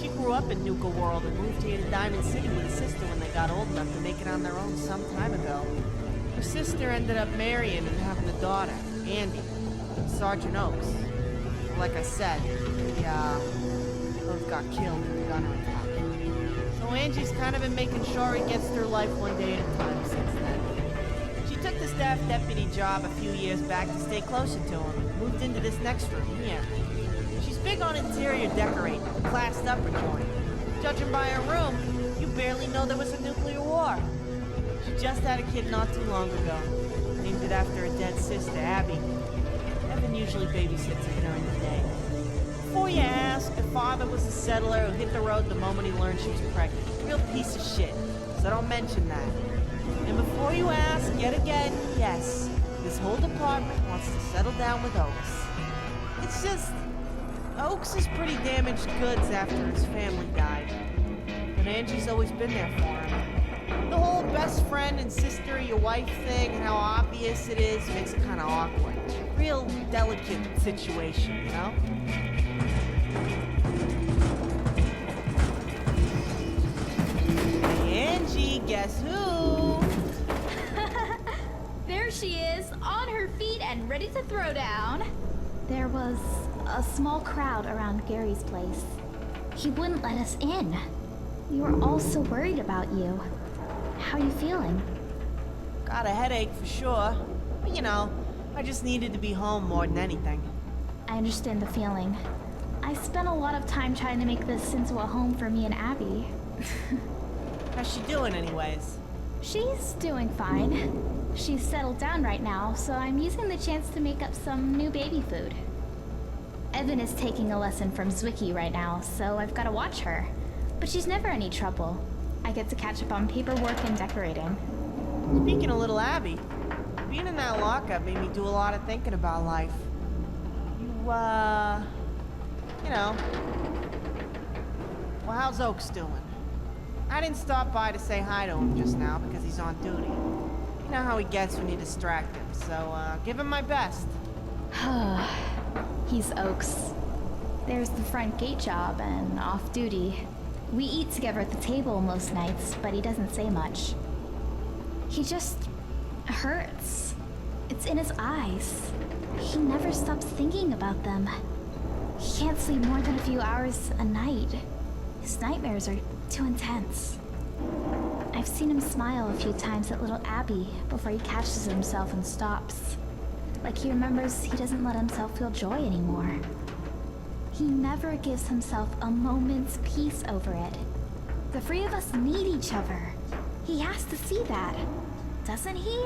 She grew up in Nuka World and moved here to Diamond City with her sister when they got old enough to make it on their own some time ago. Her sister ended up marrying and having a daughter, Andy, Sergeant Oaks. Like I said, both got killed in the gunner attack. So Angie's kind of been making sure he gets through life one day at a time since then. She took the staff deputy job a few years back to stay closer to him and moved into this next room here. She's big on interior decorating, classed up her joint. Judging by her room, you barely know there was a nuclear war. She just had a kid not too long ago. Named it after her dead sister, Abby. Evan usually babysits her during the day. Before you ask, her father was a settler who hit the road the moment he learned she was pregnant. Real piece of shit, so don't mention that. And before you ask, yet again, yes, this whole department wants to settle down with Oaks. It's just, Oaks is pretty damaged goods after his family died. But Angie's always been there for him. The whole best friend and sister of your wife thing and how obvious it is makes it kind of awkward. Real delicate situation, you know? Hey, Angie, guess who? There she is, on her feet and ready to throw down. There was a small crowd around Gary's place. He wouldn't let us in. We were all so worried about you. How you feeling? Got a headache for sure. But you know, I just needed to be home more than anything. I understand the feeling. I spent a lot of time trying to make this into a home for me and Abby. How's she doing anyways? She's doing fine. She's settled down right now, so I'm using the chance to make up some new baby food. Evan is taking a lesson from Zwicky right now, so I've got to watch her. But she's never any trouble. I get to catch up on paperwork and decorating. Speaking of little Abby, being in that lockup made me do a lot of thinking about life. You know. Well, how's Oaks doing? I didn't stop by to say hi to him just now because he's on duty. You know how he gets when you distract him, so give him my best. He's Oaks. There's the front gate job and off duty. We eat together at the table most nights, but he doesn't say much. He just hurts. It's in his eyes. He never stops thinking about them. He can't sleep more than a few hours a night. His nightmares are too intense. I've seen him smile a few times at little Abby before he catches himself and stops. Like he remembers he doesn't let himself feel joy anymore. He never gives himself a moment's peace over it. The three of us need each other. He has to see that, doesn't he?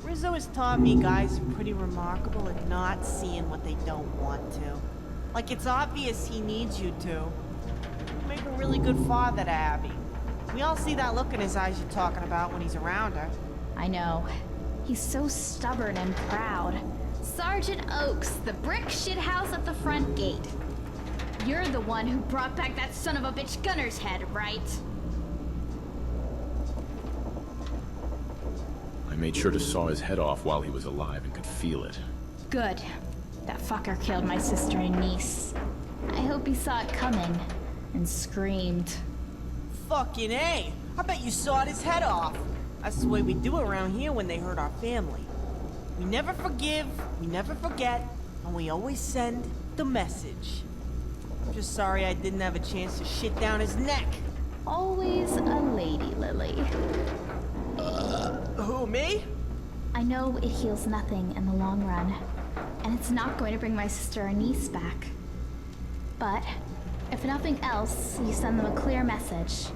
Rizzo has taught me guys are pretty remarkable at not seeing what they don't want to. Like it's obvious he needs you to. You make a really good father to Abby. We all see that look in his eyes you're talking about when he's around her. I know. He's so stubborn and proud. Sergeant Oaks, the brick shithouse at the front gate. You're the one who brought back that son of a bitch Gunner's head, right? I made sure to saw his head off while he was alive and could feel it. Good. That fucker killed my sister and niece. I hope he saw it coming and screamed. Fucking A! I bet you sawed his head off. That's the way we do around here when they hurt our family. We never forgive, we never forget, and we always send the message. I'm just sorry I didn't have a chance to shit down his neck. Always a lady, Lily. Who, me? I know it heals nothing in the long run, and it's not going to bring my sister or niece back. But, if nothing else, you send them a clear message.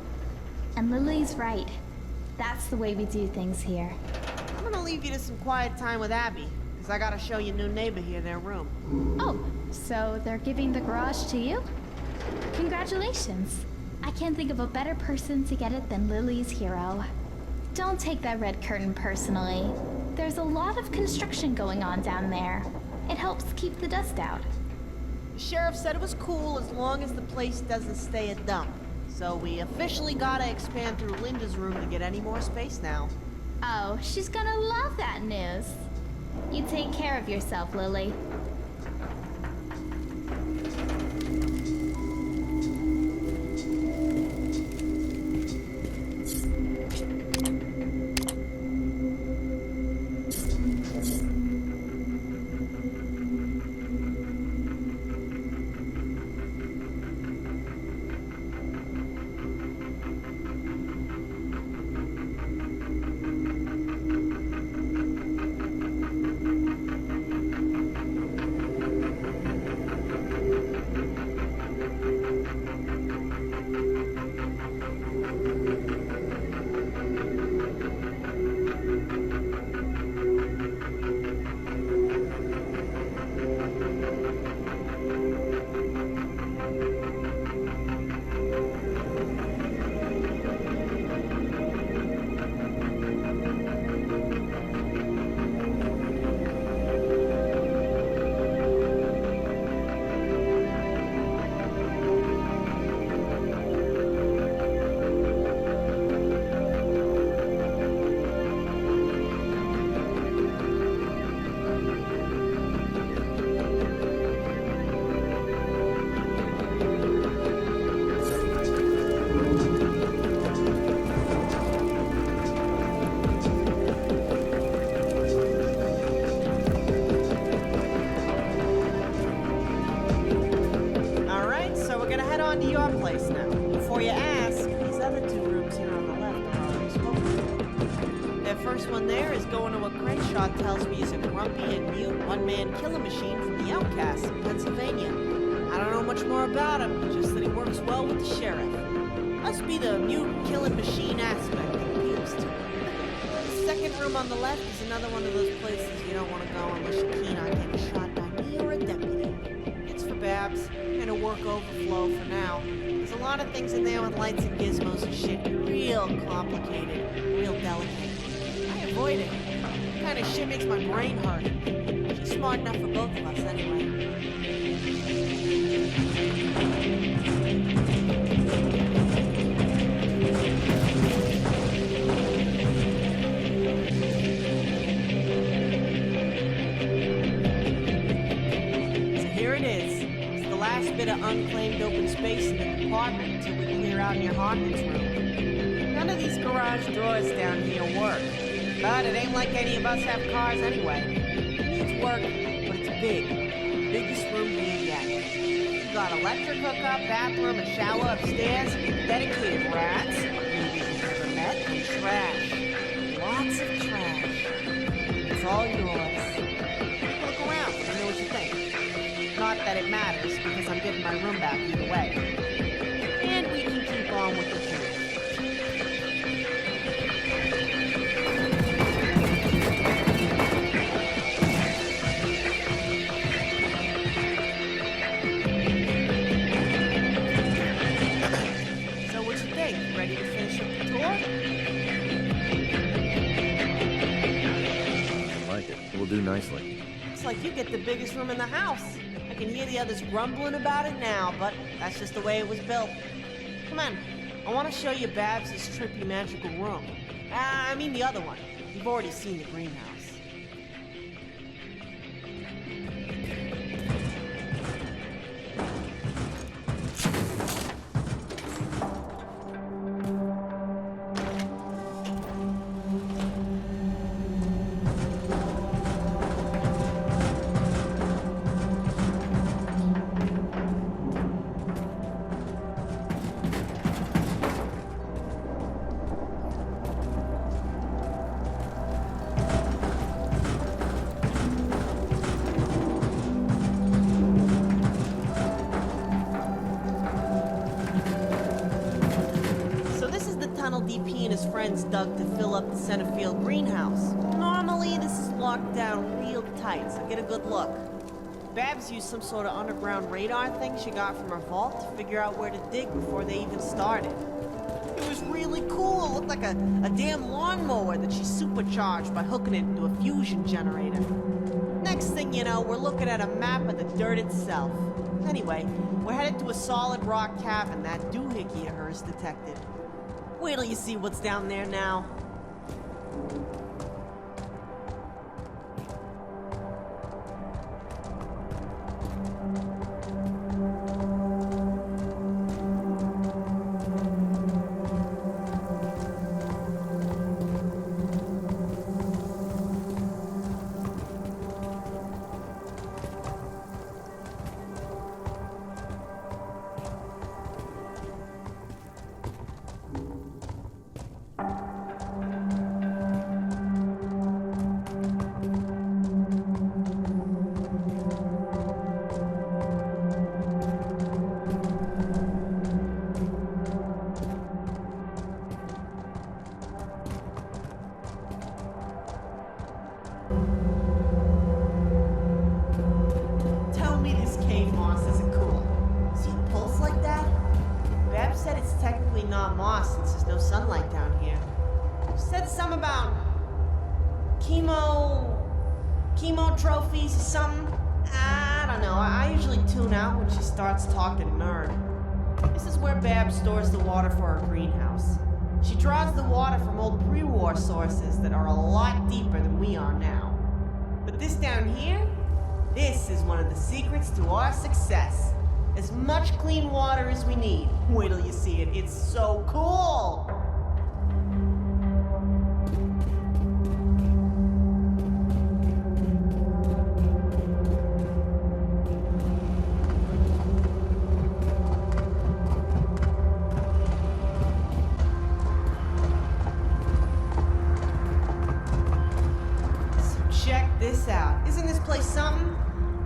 And Lily's right. That's the way we do things here. I'm gonna leave you to some quiet time with Abby, because I gotta show your new neighbor here their room. Oh, so they're giving the garage to you? Congratulations. I can't think of a better person to get it than Lily's hero. Don't take that red curtain personally. There's a lot of construction going on down there. It helps keep the dust out. The sheriff said it was cool as long as the place doesn't stay a dump. So we officially gotta expand through Linda's room to get any more space now. Oh, she's gonna love that news. You take care of yourself, Lily. Tells me he's a grumpy and mute one-man killing machine from the Outcasts in Pennsylvania. I don't know much more about him, just that he works well with the sheriff. Must be the mute killing machine aspect that appeals to him. The second room on the left is another one of those places you don't want to go unless you're keen on getting shot by me or a deputy. Babs. Kind of work overflow for now. There's a lot of things in there with lights and gizmos and shit. Real complicated, real delicate. I avoid it. That kind of shit makes my brain hurt. She's smart enough for both of us anyway. Bit of unclaimed open space in the department until we clear out near Hawkins' room. None of these garage doors down here work, but it ain't like any of us have cars anyway. It needs work, but it's big. Biggest room here yet. We've got electric hookup, bathroom, and shower upstairs, dedicated rats, maybe you've never met, and trash. Lots of trash. It's all yours. Look around, let me know what you think. Not that it matters, because I'm getting my room back either way. And we can keep on with the tour. So what you think? Ready to finish up the tour? I like it. It will do nicely. Looks like you get the biggest room in the house. I can hear the others grumbling about it now, but that's just the way it was built. Come on, I want to show you Babs' trippy magical room. I mean the other one. You've already seen the greenhouse. DP and his friends dug to fill up the center field greenhouse. Normally, this is locked down real tight, so get a good look. Babs used some sort of underground radar thing she got from her vault to figure out where to dig before they even started. It was really cool. It looked like a damn lawnmower that she supercharged by hooking it into a fusion generator. Next thing you know, we're looking at a map of the dirt itself. Anyway, we're headed to a solid rock cavern that doohickey of hers detected. Wait till you see what's down there now. Not moss since there's no sunlight down here. Said something about chemo trophies or something. I don't know. I usually tune out when she starts talking nerd. This is where Babs stores the water for her greenhouse. She draws the water from old pre-war sources that are a lot deeper than we are now. But this down here, this is one of the secrets to our success. As much clean water as we need. Wait till you see it. It's so cool! So check this out. Isn't this place something?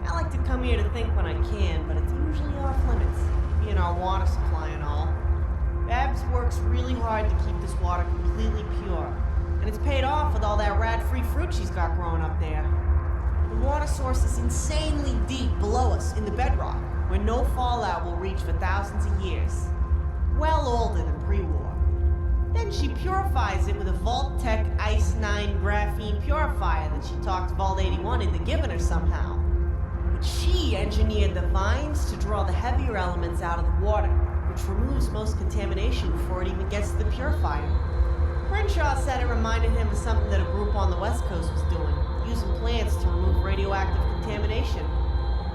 I like to come here to think when I can, but it's usually off limits, being our water supply and all. Babs works really hard to keep this water completely pure, and it's paid off with all that rat-free fruit she's got growing up there. The water source is insanely deep below us in the bedrock, where no fallout will reach for thousands of years. Well older than pre-war. Then she purifies it with a Vault-Tec Ice 9 graphene purifier that she talked Vault 81 into giving her somehow. But she engineered the vines to draw the heavier elements out of the water, which removes most contamination before it even gets to the purifier. Crenshaw said it reminded him of something that a group on the West Coast was doing, using plants to remove radioactive contamination.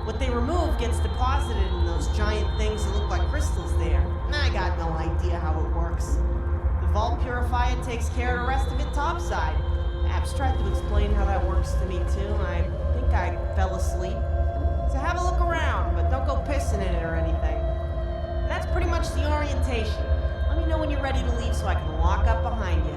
What they remove gets deposited in those giant things that look like crystals there. I got no idea how it works. The Vault Purifier takes care of the rest of it topside. Abs tried to explain how that works to me too, and I think I fell asleep. So have a look around, but don't go pissing in it or anything. And that's pretty much the orientation. Let me know when you're ready to leave so I can walk up behind you.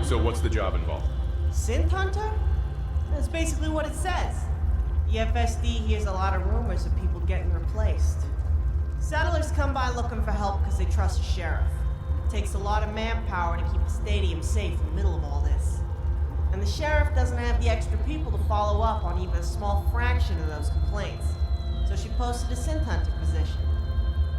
So what's the job involved? Synth Hunter? That's basically what it says. The FSD hears a lot of rumors of people getting replaced. Settlers come by looking for help because they trust the sheriff. It takes a lot of manpower to keep the stadium safe in the middle of all this. And the sheriff doesn't have the extra people to follow up on even a small fraction of those complaints. So she posted a Synth Hunter position.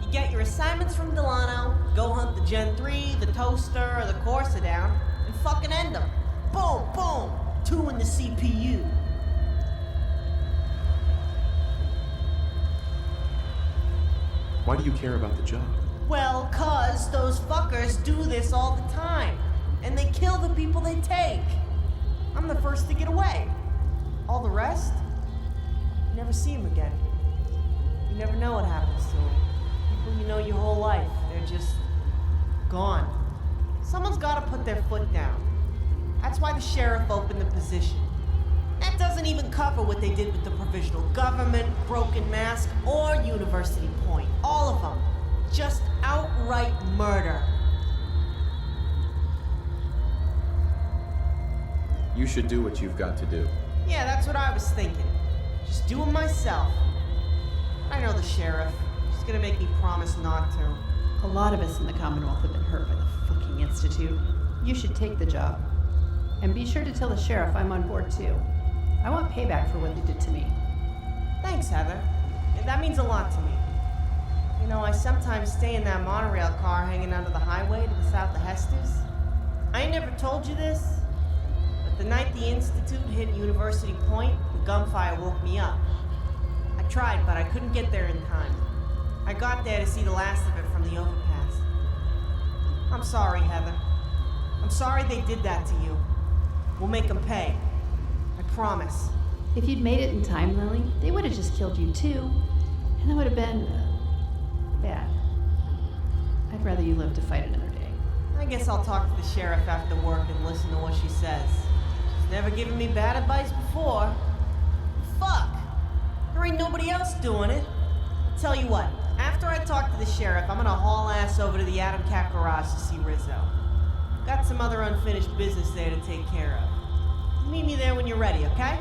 You get your assignments from Delano, go hunt the Gen 3, the Toaster, or the Corsa down, and fucking end them. Boom, boom, 2 in the CPU. Why do you care about the job? Well, 'cause those fuckers do this all the time. And they kill the people they take. I'm the first to get away. All the rest, you never see them again. You never know what happens to them. People you know your whole life, they're just gone. Someone's gotta put their foot down. That's why the sheriff opened the position. That doesn't even cover what they did with the provisional government, Broken Mask, or University Point. All of them. Just outright murder. You should do what you've got to do. Yeah, that's what I was thinking. Just do it myself. I know the sheriff. She's gonna make me promise not to. A lot of us in the Commonwealth have been hurt by the fucking Institute. You should take the job. And be sure to tell the sheriff I'm on board too. I want payback for what they did to me. Thanks, Heather. Yeah, that means a lot to me. You know, I sometimes stay in that monorail car hanging under the highway to the south of Hester's. I ain't never told you this, but the night the Institute hit University Point, the gunfire woke me up. I tried, but I couldn't get there in time. I got there to see the last of it from the overpass. I'm sorry, Heather. I'm sorry they did that to you. We'll make them pay. I promise. If you'd made it in time, Lily, they would have just killed you too. And that would have been bad. I'd rather you live to fight another day. I guess I'll talk to the sheriff after work and listen to what she says. She's never given me bad advice before. Fuck! There ain't nobody else doing it. Tell you what, after I talk to the sheriff, I'm gonna haul ass over to the Adam Cap garage to see Rizzo. Got some other unfinished business there to take care of. Meet me there when you're ready, okay?